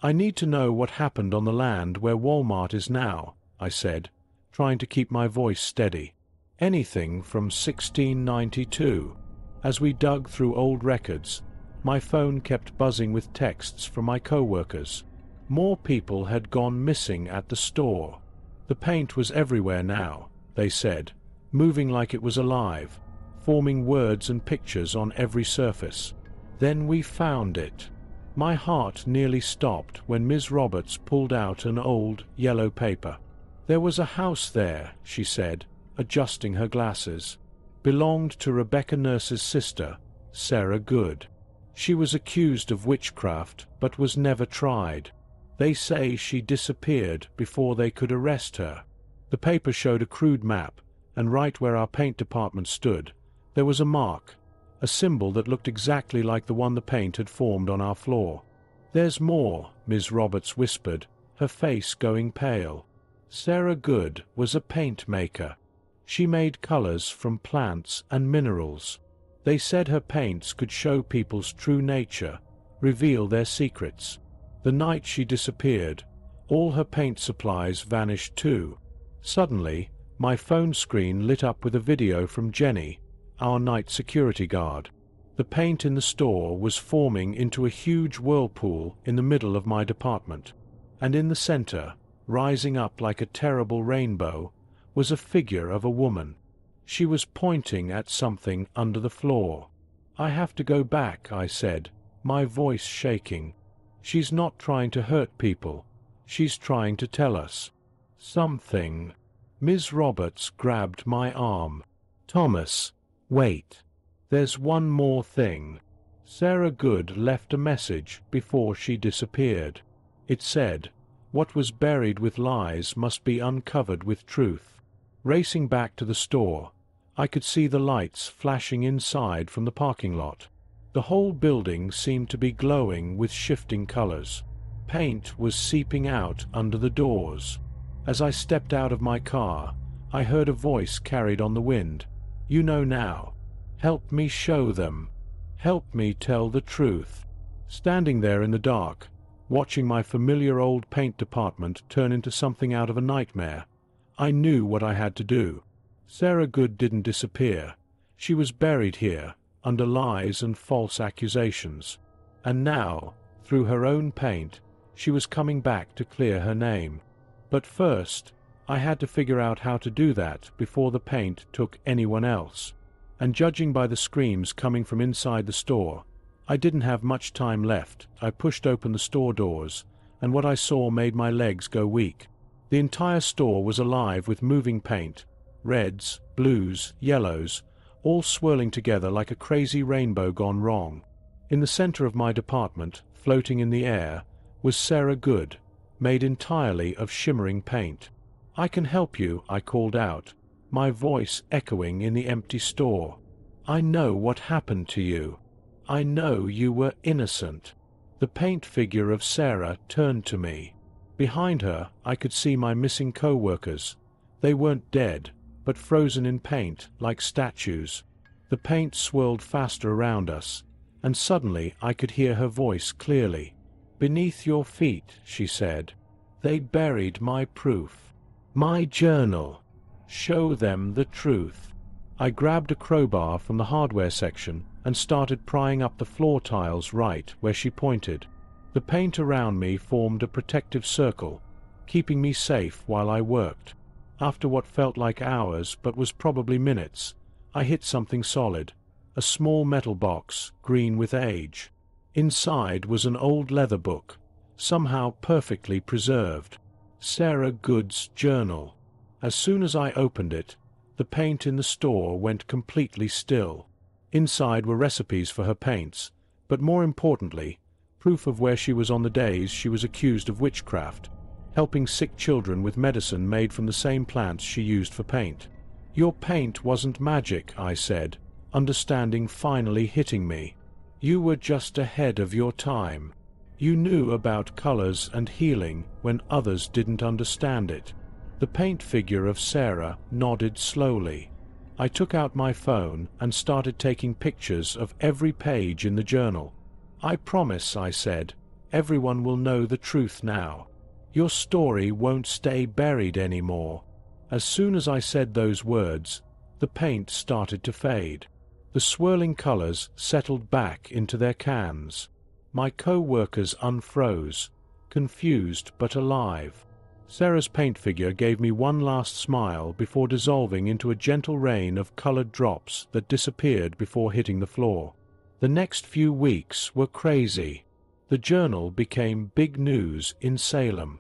S1: I need to know what happened on the land where Walmart is now, I said, trying to keep my voice steady. Anything from 1692. As we dug through old records, my phone kept buzzing with texts from my co-workers. More people had gone missing at the store. The paint was everywhere now, they said, moving like it was alive, forming words and pictures on every surface. Then we found it. My heart nearly stopped when Ms. Roberts pulled out an old, yellow paper. There was a house there, she said, adjusting her glasses. Belonged to Rebecca Nurse's sister, Sarah Good. She was accused of witchcraft but was never tried. They say she disappeared before they could arrest her. The paper showed a crude map, and right where our paint department stood, there was a mark, a symbol that looked exactly like the one the paint had formed on our floor. There's more, Ms. Roberts whispered, her face going pale. Sarah Good was a paint maker. She made colors from plants and minerals. They said her paints could show people's true nature, reveal their secrets. The night she disappeared, all her paint supplies vanished too. Suddenly, my phone screen lit up with a video from Jenny, our night security guard. The paint in the store was forming into a huge whirlpool in the middle of my department, and in the center, rising up like a terrible rainbow, was a figure of a woman. She was pointing at something under the floor. I have to go back, I said, my voice shaking. She's not trying to hurt people. She's trying to tell us something. Ms. Roberts grabbed my arm. Thomas, wait. There's one more thing. Sarah Good left a message before she disappeared. It said, "What was buried with lies must be uncovered with truth." Racing back to the store, I could see the lights flashing inside from the parking lot. The whole building seemed to be glowing with shifting colors. Paint was seeping out under the doors. As I stepped out of my car, I heard a voice carried on the wind. "You know now. Help me show them. Help me tell the truth." Standing there in the dark, watching my familiar old paint department turn into something out of a nightmare, I knew what I had to do. Sarah Good didn't disappear. She was buried here, under lies and false accusations. And now, through her own paint, she was coming back to clear her name. But first, I had to figure out how to do that before the paint took anyone else. And judging by the screams coming from inside the store, I didn't have much time left. I pushed open the store doors, and what I saw made my legs go weak. The entire store was alive with moving paint, reds, blues, yellows, all swirling together like a crazy rainbow gone wrong. In the center of my department, floating in the air, was Sarah Good, made entirely of shimmering paint. "I can help you," I called out, my voice echoing in the empty store. "I know what happened to you. I know you were innocent." The paint figure of Sarah turned to me. Behind her, I could see my missing co-workers. They weren't dead, but frozen in paint like statues. The paint swirled faster around us, and suddenly I could hear her voice clearly. "Beneath your feet," she said. "They buried my proof. My journal. Show them the truth." I grabbed a crowbar from the hardware section and started prying up the floor tiles right where she pointed. The paint around me formed a protective circle, keeping me safe while I worked. After what felt like hours but was probably minutes, I hit something solid, a small metal box, green with age. Inside was an old leather book, somehow perfectly preserved. Sarah Good's journal. As soon as I opened it, the paint in the store went completely still. Inside were recipes for her paints, but more importantly, proof of where she was on the days she was accused of witchcraft, helping sick children with medicine made from the same plants she used for paint. "Your paint wasn't magic," I said, understanding finally hitting me. "You were just ahead of your time. You knew about colors and healing when others didn't understand it." The paint figure of Sarah nodded slowly. I took out my phone and started taking pictures of every page in the journal. "I promise," I said, "everyone will know the truth now. Your story won't stay buried anymore." As soon as I said those words, the paint started to fade. The swirling colors settled back into their cans. My co-workers unfroze, confused but alive. Sarah's paint figure gave me one last smile before dissolving into a gentle rain of colored drops that disappeared before hitting the floor. The next few weeks were crazy. The journal became big news in Salem.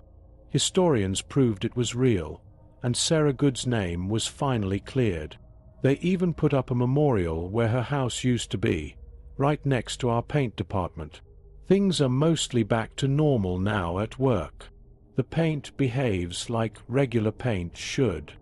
S1: Historians proved it was real, and Sarah Good's name was finally cleared. They even put up a memorial where her house used to be, right next to our paint department. Things are mostly back to normal now at work. The paint behaves like regular paint should.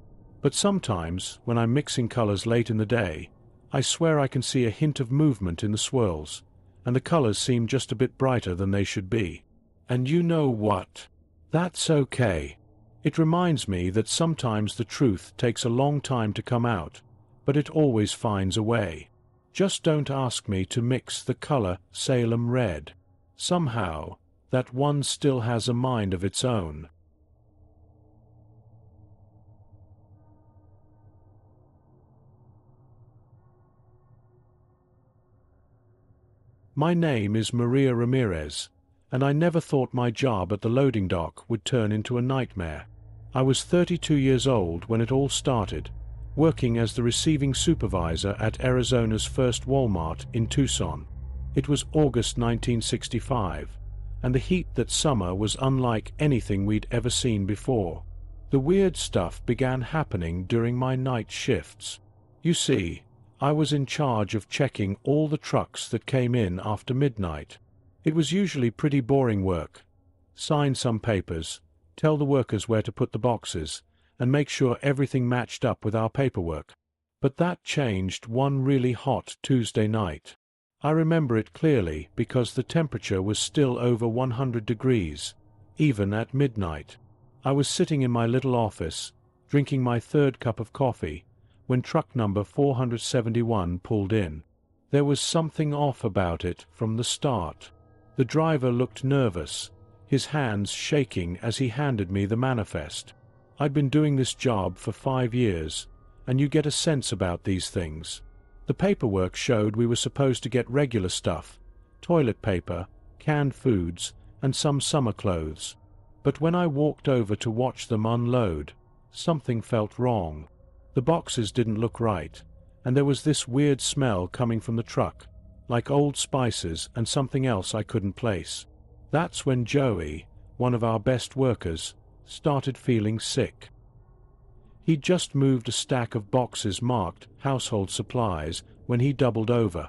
S1: But sometimes, when I'm mixing colors late in the day, I swear I can see a hint of movement in the swirls, and the colors seem just a bit brighter than they should be. And you know what? That's okay. It reminds me that sometimes the truth takes a long time to come out, but it always finds a way. Just don't ask me to mix the color Salem red. Somehow, that one still has a mind of its own. My name is Maria Ramirez, and I never thought my job at the loading dock would turn into a nightmare. I was 32 years old when it all started, working as the receiving supervisor at Arizona's first Walmart in Tucson. It was August 1965, and the heat that summer was unlike anything we'd ever seen before. The weird stuff began happening during my night shifts. You see, I was in charge of checking all the trucks that came in after midnight. It was usually pretty boring work. Sign some papers, tell the workers where to put the boxes, and make sure everything matched up with our paperwork. But that changed one really hot Tuesday night. I remember it clearly because the temperature was still over 100 degrees, even at midnight. I was sitting in my little office, drinking my third cup of coffee, when truck number 471 pulled in. There was something off about it from the start. The driver looked nervous, his hands shaking as he handed me the manifest. I'd been doing this job for 5 years, and you get a sense about these things. The paperwork showed we were supposed to get regular stuff, toilet paper, canned foods, and some summer clothes. But when I walked over to watch them unload, something felt wrong. The boxes didn't look right, and there was this weird smell coming from the truck, like old spices and something else I couldn't place. That's when Joey, one of our best workers, started feeling sick. He'd just moved a stack of boxes marked household supplies when he doubled over.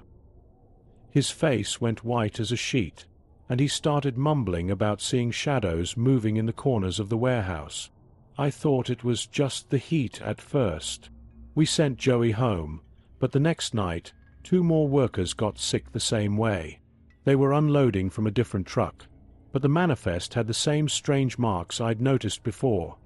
S1: His face went white as a sheet, and he started mumbling about seeing shadows moving in the corners of the warehouse. I thought it was just the heat at first. We sent Joey home, but the next night, 2 more workers got sick the same way. They were unloading from a different truck, but the manifest had the same strange marks I'd noticed before.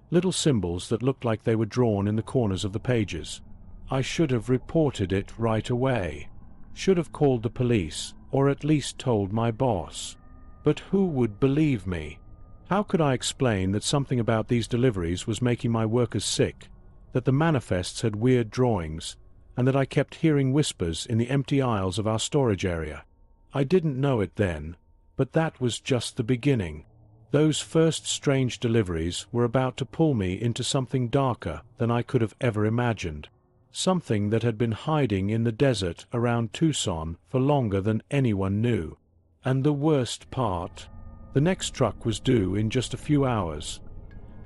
S1: Little symbols that looked like they were drawn in the corners of the pages. I should have reported it right away. Should have called the police, or at least told my boss. But who would believe me? How could I explain that something about these deliveries was making my workers sick, that the manifests had weird drawings, and that I kept hearing whispers in the empty aisles of our storage area? I didn't know it then, but that was just the beginning. Those first strange deliveries were about to pull me into something darker than I could have ever imagined. Something that had been hiding in the desert around Tucson for longer than anyone knew. And the worst part, the next truck was due in just a few hours.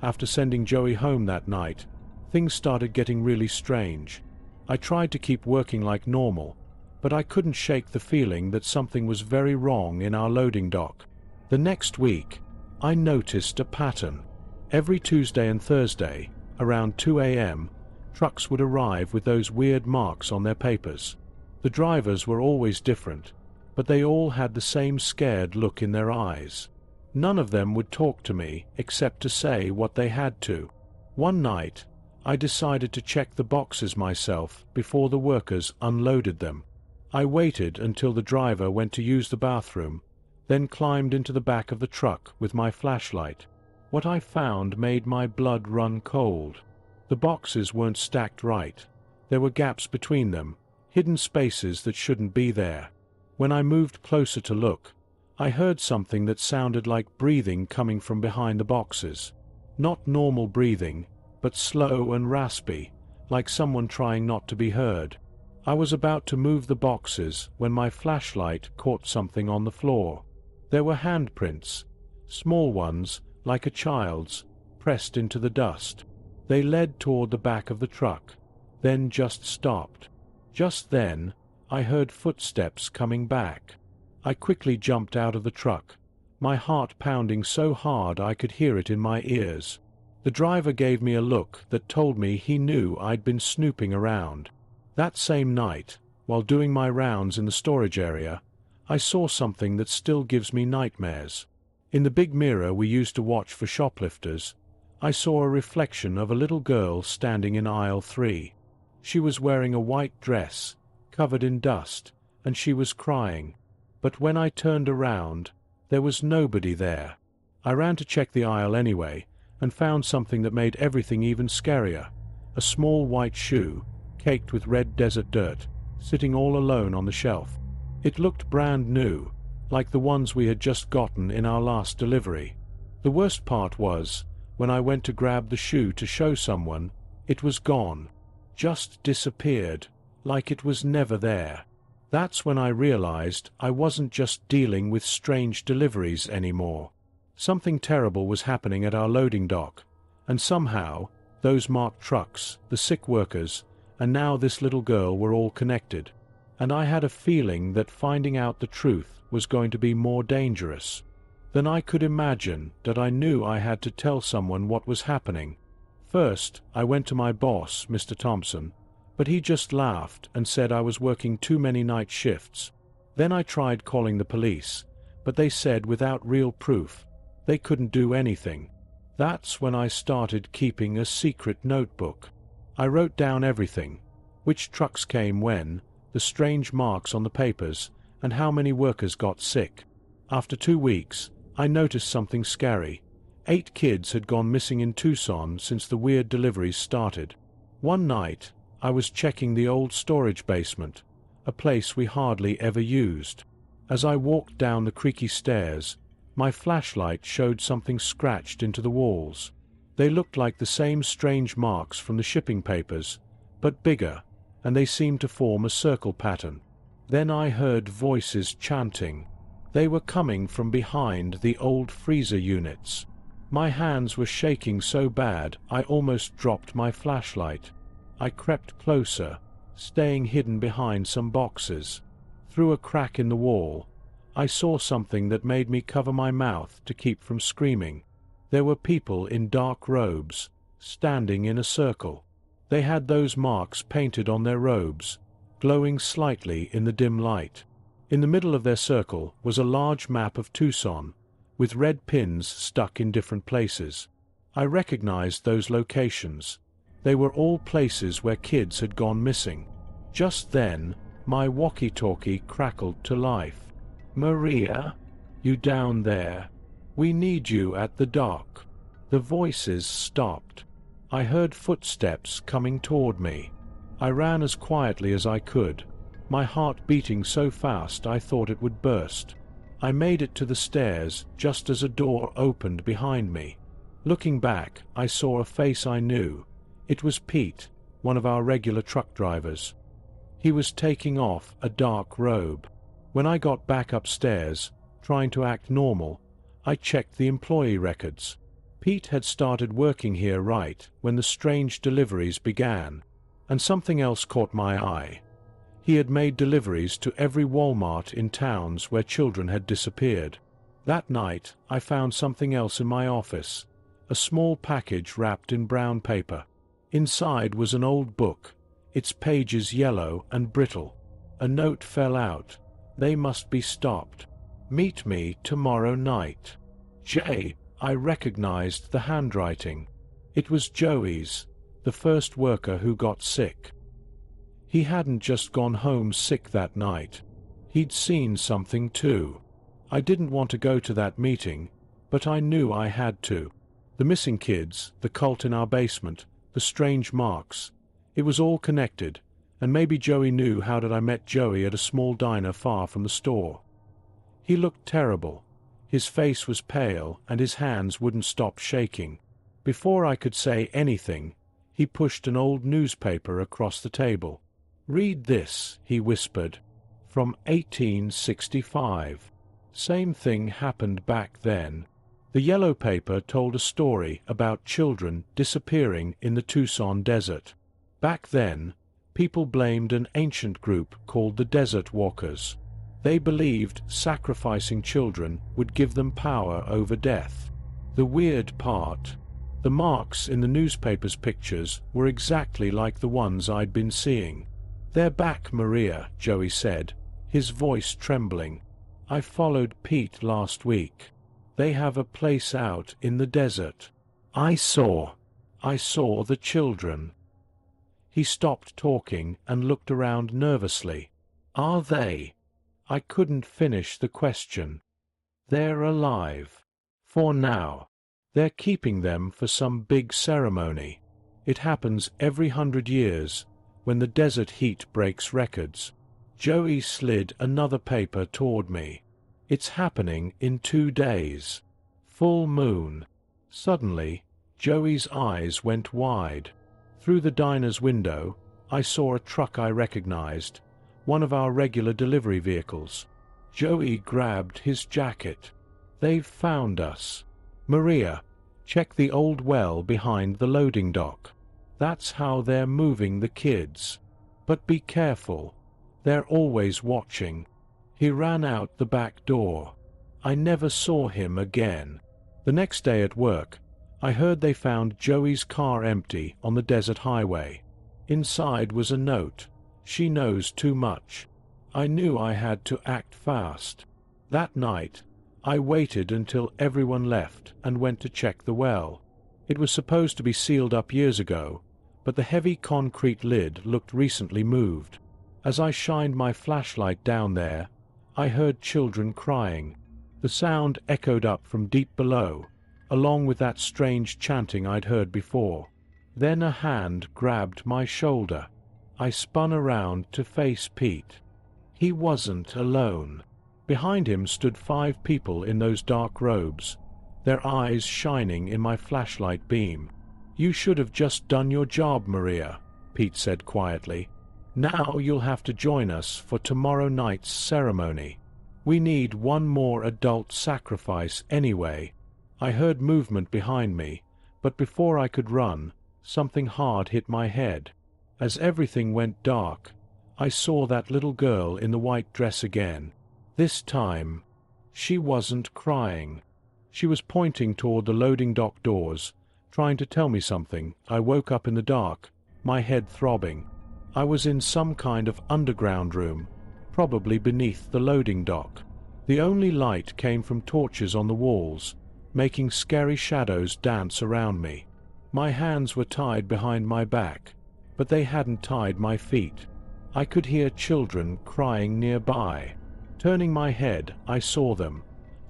S1: After sending Joey home that night, things started getting really strange. I tried to keep working like normal, but I couldn't shake the feeling that something was very wrong in our loading dock. The next week, I noticed a pattern. Every Tuesday and Thursday, around 2 a.m., trucks would arrive with those weird marks on their papers. The drivers were always different, but they all had the same scared look in their eyes. None of them would talk to me except to say what they had to. One night, I decided to check the boxes myself before the workers unloaded them. I waited until the driver went to use the bathroom, then climbed into the back of the truck with my flashlight. What I found made my blood run cold. The boxes weren't stacked right. There were gaps between them, hidden spaces that shouldn't be there. When I moved closer to look, I heard something that sounded like breathing coming from behind the boxes. Not normal breathing, but slow and raspy, like someone trying not to be heard. I was about to move the boxes when my flashlight caught something on the floor. There were handprints, small ones, like a child's, pressed into the dust. They led toward the back of the truck, then just stopped. Just then, I heard footsteps coming back. I quickly jumped out of the truck, my heart pounding so hard I could hear it in my ears. The driver gave me a look that told me he knew I'd been snooping around. That same night, while doing my rounds in the storage area, I saw something that still gives me nightmares. In the big mirror we used to watch for shoplifters, I saw a reflection of a little girl standing in aisle 3. She was wearing a white dress, covered in dust, and she was crying. But when I turned around, there was nobody there. I ran to check the aisle anyway, and found something that made everything even scarier. A small white shoe, caked with red desert dirt, sitting all alone on the shelf. It looked brand new, like the ones we had just gotten in our last delivery. The worst part was, when I went to grab the shoe to show someone, it was gone. Just disappeared, like it was never there. That's when I realized I wasn't just dealing with strange deliveries anymore. Something terrible was happening at our loading dock, and somehow, those marked trucks, the sick workers, and now this little girl were all connected. And I had a feeling that finding out the truth was going to be more dangerous. Then I could imagine that I knew I had to tell someone what was happening. First, I went to my boss, Mr. Thompson, but he just laughed and said I was working too many night shifts. Then I tried calling the police, but they said without real proof, they couldn't do anything. That's when I started keeping a secret notebook. I wrote down everything: which trucks came when, the strange marks on the papers, and how many workers got sick. After 2 weeks, I noticed something scary. 8 kids had gone missing in Tucson since the weird deliveries started. One night, I was checking the old storage basement, a place we hardly ever used. As I walked down the creaky stairs, my flashlight showed something scratched into the walls. They looked like the same strange marks from the shipping papers, but bigger, and they seemed to form a circle pattern. Then I heard voices chanting. They were coming from behind the old freezer units. My hands were shaking so bad I almost dropped my flashlight. I crept closer, staying hidden behind some boxes. Through a crack in the wall, I saw something that made me cover my mouth to keep from screaming. There were people in dark robes, standing in a circle. They had those marks painted on their robes, glowing slightly in the dim light. In the middle of their circle was a large map of Tucson, with red pins stuck in different places. I recognized those locations. They were all places where kids had gone missing. Just then, my walkie-talkie crackled to life. "Maria? You down there? We need you at the dock." The voices stopped. I heard footsteps coming toward me. I ran as quietly as I could, my heart beating so fast I thought it would burst. I made it to the stairs just as a door opened behind me. Looking back, I saw a face I knew. It was Pete, one of our regular truck drivers. He was taking off a dark robe. When I got back upstairs, trying to act normal, I checked the employee records. Pete had started working here right when the strange deliveries began, and something else caught my eye. He had made deliveries to every Walmart in towns where children had disappeared. That night, I found something else in my office, a small package wrapped in brown paper. Inside was an old book, its pages yellow and brittle. A note fell out. They must be stopped. Meet me tomorrow night. Jay. I recognized the handwriting. It was Joey's, the first worker who got sick. He hadn't just gone home sick that night. He'd seen something too. I didn't want to go to that meeting, but I knew I had to. The missing kids, the cult in our basement, the strange marks. It was all connected, and maybe Joey knew how that I met Joey at a small diner far from the store. He looked terrible. His face was pale, and his hands wouldn't stop shaking. Before I could say anything, he pushed an old newspaper across the table. "Read this," he whispered. "From 1865. Same thing happened back then." The yellow paper told a story about children disappearing in the Tucson desert. Back then, people blamed an ancient group called the Desert Walkers. They believed sacrificing children would give them power over death. The weird part: the marks in the newspaper's pictures were exactly like the ones I'd been seeing. "They're back, Maria," Joey said, his voice trembling. "I followed Pete last week. They have a place out in the desert. I saw the children." He stopped talking and looked around nervously. "Are they?" I couldn't finish the question. "They're alive. For now. They're keeping them for some big ceremony. It happens every 100 years, when the desert heat breaks records." Joey slid another paper toward me. "It's happening in 2 days. Full moon." Suddenly, Joey's eyes went wide. Through the diner's window, I saw a truck I recognized, one of our regular delivery vehicles. Joey grabbed his jacket. "They've found us. Maria, check the old well behind the loading dock. That's how they're moving the kids. But be careful. They're always watching." He ran out the back door. I never saw him again. The next day at work, I heard they found Joey's car empty on the desert highway. Inside was a note: "She knows too much." I knew I had to act fast. That night, I waited until everyone left and went to check the well. It was supposed to be sealed up years ago, but the heavy concrete lid looked recently moved. As I shined my flashlight down there, I heard children crying. The sound echoed up from deep below, along with that strange chanting I'd heard before. Then a hand grabbed my shoulder. I spun around to face Pete. He wasn't alone. Behind him stood 5 people in those dark robes, their eyes shining in my flashlight beam. "You should have just done your job, Maria," Pete said quietly. "Now you'll have to join us for tomorrow night's ceremony. We need one more adult sacrifice anyway." I heard movement behind me, but before I could run, something hard hit my head. As everything went dark, I saw that little girl in the white dress again. This time, she wasn't crying. She was pointing toward the loading dock doors, trying to tell me something. I woke up in the dark, my head throbbing. I was in some kind of underground room, probably beneath the loading dock. The only light came from torches on the walls, making scary shadows dance around me. My hands were tied behind my back, but they hadn't tied my feet. I could hear children crying nearby. Turning my head, I saw them.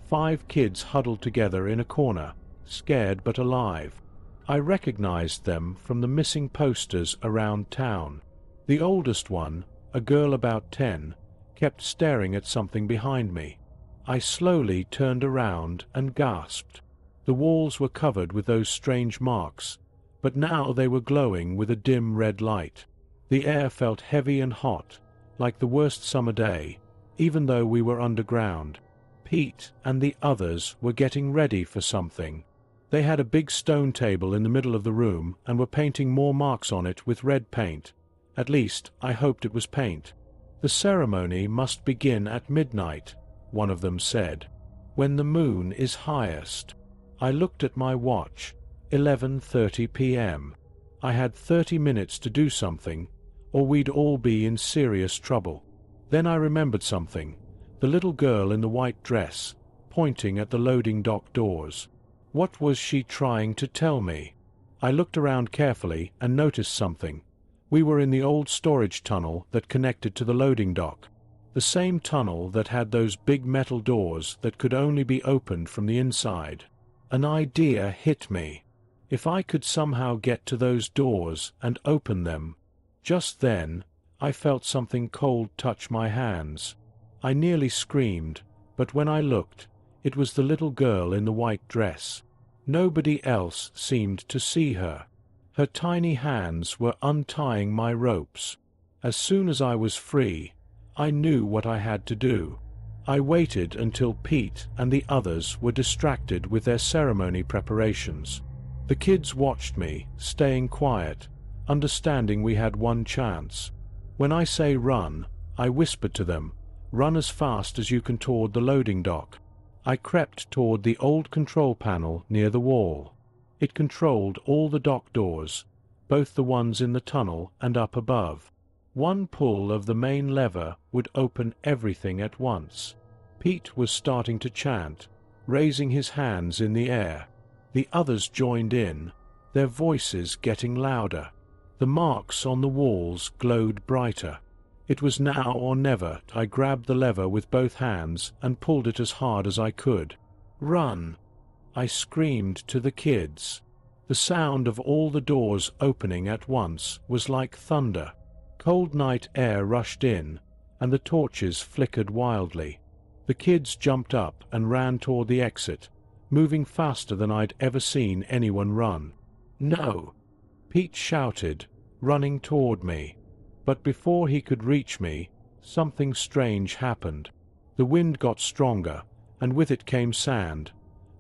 S1: 5 kids huddled together in a corner, scared but alive. I recognized them from the missing posters around town. The oldest one, a girl about 10, kept staring at something behind me. I slowly turned around and gasped. The walls were covered with those strange marks, but now they were glowing with a dim red light. The air felt heavy and hot, like the worst summer day, even though we were underground. Pete and the others were getting ready for something. They had a big stone table in the middle of the room and were painting more marks on it with red paint. At least, I hoped it was paint. "The ceremony must begin at midnight," one of them said, "when the moon is highest." I looked at my watch. 11:30 p.m. I had 30 minutes to do something, or we'd all be in serious trouble. Then I remembered something. The little girl in the white dress, pointing at the loading dock doors. What was she trying to tell me? I looked around carefully and noticed something. We were in the old storage tunnel that connected to the loading dock. The same tunnel that had those big metal doors that could only be opened from the inside. An idea hit me. If I could somehow get to those doors and open them. Just then, I felt something cold touch my hands. I nearly screamed, but when I looked, it was the little girl in the white dress. Nobody else seemed to see her. Her tiny hands were untying my ropes. As soon as I was free, I knew what I had to do. I waited until Pete and the others were distracted with their ceremony preparations. The kids watched me, staying quiet, understanding we had one chance. When I say run, I whispered to them, "Run as fast as you can toward the loading dock." I crept toward the old control panel near the wall. It controlled all the dock doors, both the ones in the tunnel and up above. One pull of the main lever would open everything at once. Pete was starting to chant, raising his hands in the air. The others joined in, their voices getting louder. The marks on the walls glowed brighter. It was now or never. I grabbed the lever with both hands and pulled it as hard as I could. "Run!" I screamed to the kids. The sound of all the doors opening at once was like thunder. Cold night air rushed in, and the torches flickered wildly. The kids jumped up and ran toward the exit, moving faster than I'd ever seen anyone run. "No!" Pete shouted, running toward me. But before he could reach me, something strange happened. The wind got stronger, and with it came sand,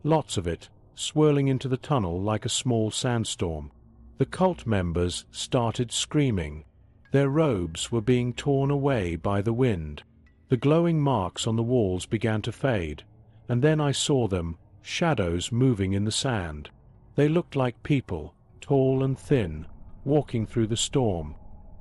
S1: lots of it, swirling into the tunnel like a small sandstorm. The cult members started screaming. Their robes were being torn away by the wind. The glowing marks on the walls began to fade, and then I saw them, shadows moving in the sand. They looked like people, tall and thin, walking through the storm.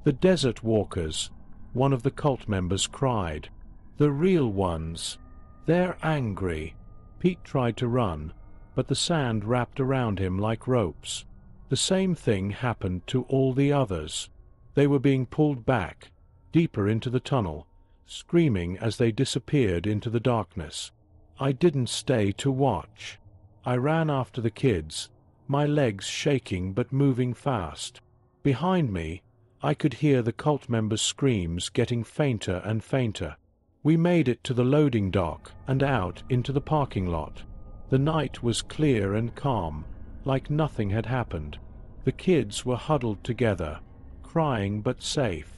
S1: "The desert walkers," one of the cult members cried. "The real ones. They're angry." Pete tried to run, but the sand wrapped around him like ropes. The same thing happened to all the others. They were being pulled back, deeper into the tunnel, screaming as they disappeared into the darkness. I didn't stay to watch. I ran after the kids, my legs shaking but moving fast. Behind me, I could hear the cult members' screams getting fainter and fainter. We made it to the loading dock and out into the parking lot. The night was clear and calm, like nothing had happened. The kids were huddled together, crying but safe.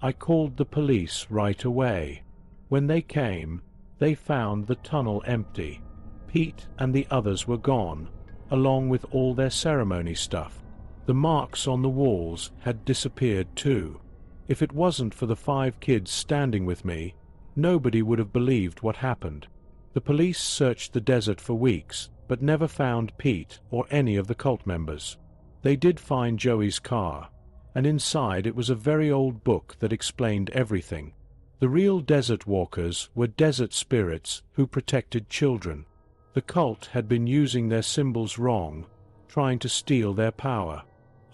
S1: I called the police right away. When they came, they found the tunnel empty. Pete and the others were gone, along with all their ceremony stuff. The marks on the walls had disappeared too. If it wasn't for the 5 kids standing with me, nobody would have believed what happened. The police searched the desert for weeks, but never found Pete or any of the cult members. They did find Joey's car, and inside it was a very old book that explained everything. The real desert walkers were desert spirits who protected children. The cult had been using their symbols wrong, trying to steal their power.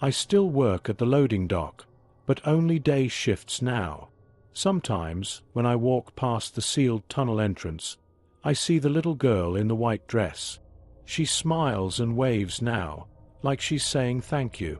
S1: I still work at the loading dock, but only day shifts now. Sometimes, when I walk past the sealed tunnel entrance, I see the little girl in the white dress. She smiles and waves now, like she's saying thank you.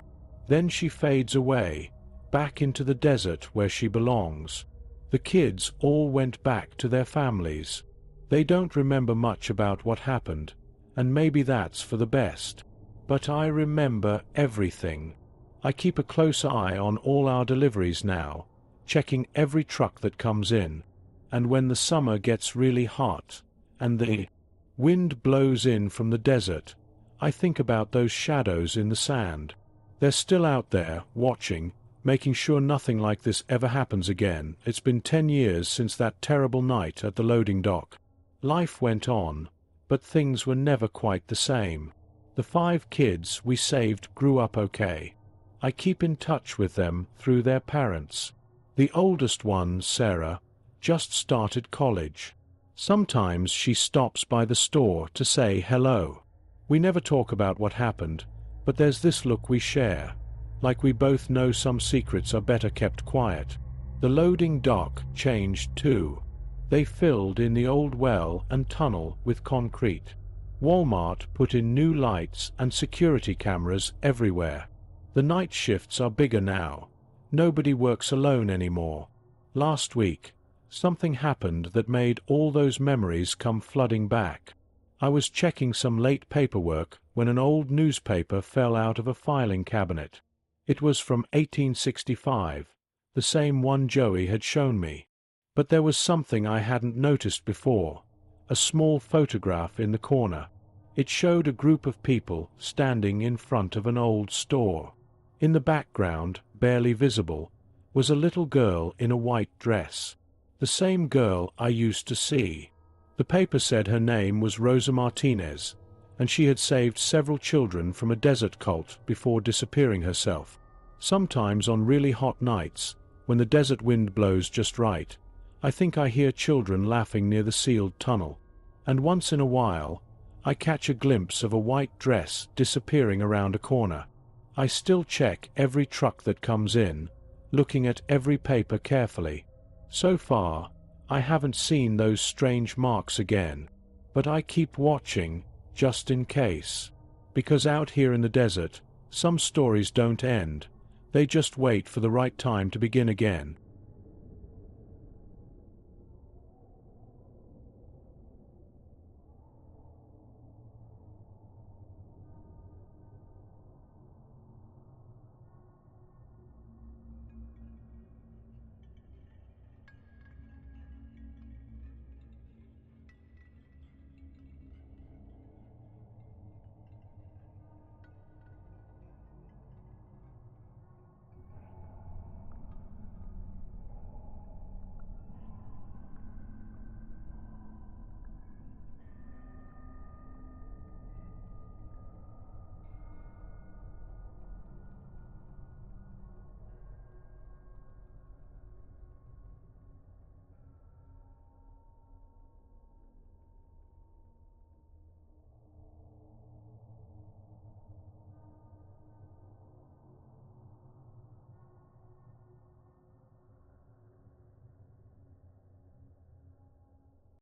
S1: Then she fades away, back into the desert where she belongs. The kids all went back to their families. They don't remember much about what happened, and maybe that's for the best. But I remember everything. I keep a close eye on all our deliveries now, checking every truck that comes in. And when the summer gets really hot, and the wind blows in from the desert, I think about those shadows in the sand. They're still out there, watching, making sure nothing like this ever happens again. It's been 10 years since that terrible night at the loading dock. Life went on, but things were never quite the same. The 5 kids we saved grew up okay. I keep in touch with them through their parents. The oldest one, Sarah, just started college. Sometimes she stops by the store to say hello. We never talk about what happened, but there's this look we share, like we both know some secrets are better kept quiet. The loading dock changed too. They filled in the old well and tunnel with concrete. Walmart put in new lights and security cameras everywhere. The night shifts are bigger now. Nobody works alone anymore. Last week, something happened that made all those memories come flooding back. I was checking some late paperwork when an old newspaper fell out of a filing cabinet. It was from 1865, the same one Joey had shown me. But there was something I hadn't noticed before, a small photograph in the corner. It showed a group of people standing in front of an old store. In the background, barely visible, was a little girl in a white dress. The same girl I used to see. The paper said her name was Rosa Martinez, and she had saved several children from a desert cult before disappearing herself. Sometimes on really hot nights, when the desert wind blows just right, I think I hear children laughing near the sealed tunnel, and once in a while, I catch a glimpse of a white dress disappearing around a corner. I still check every truck that comes in, looking at every paper carefully. So far, I haven't seen those strange marks again, but I keep watching, just in case. Because out here in the desert, some stories don't end. They just wait for the right time to begin again.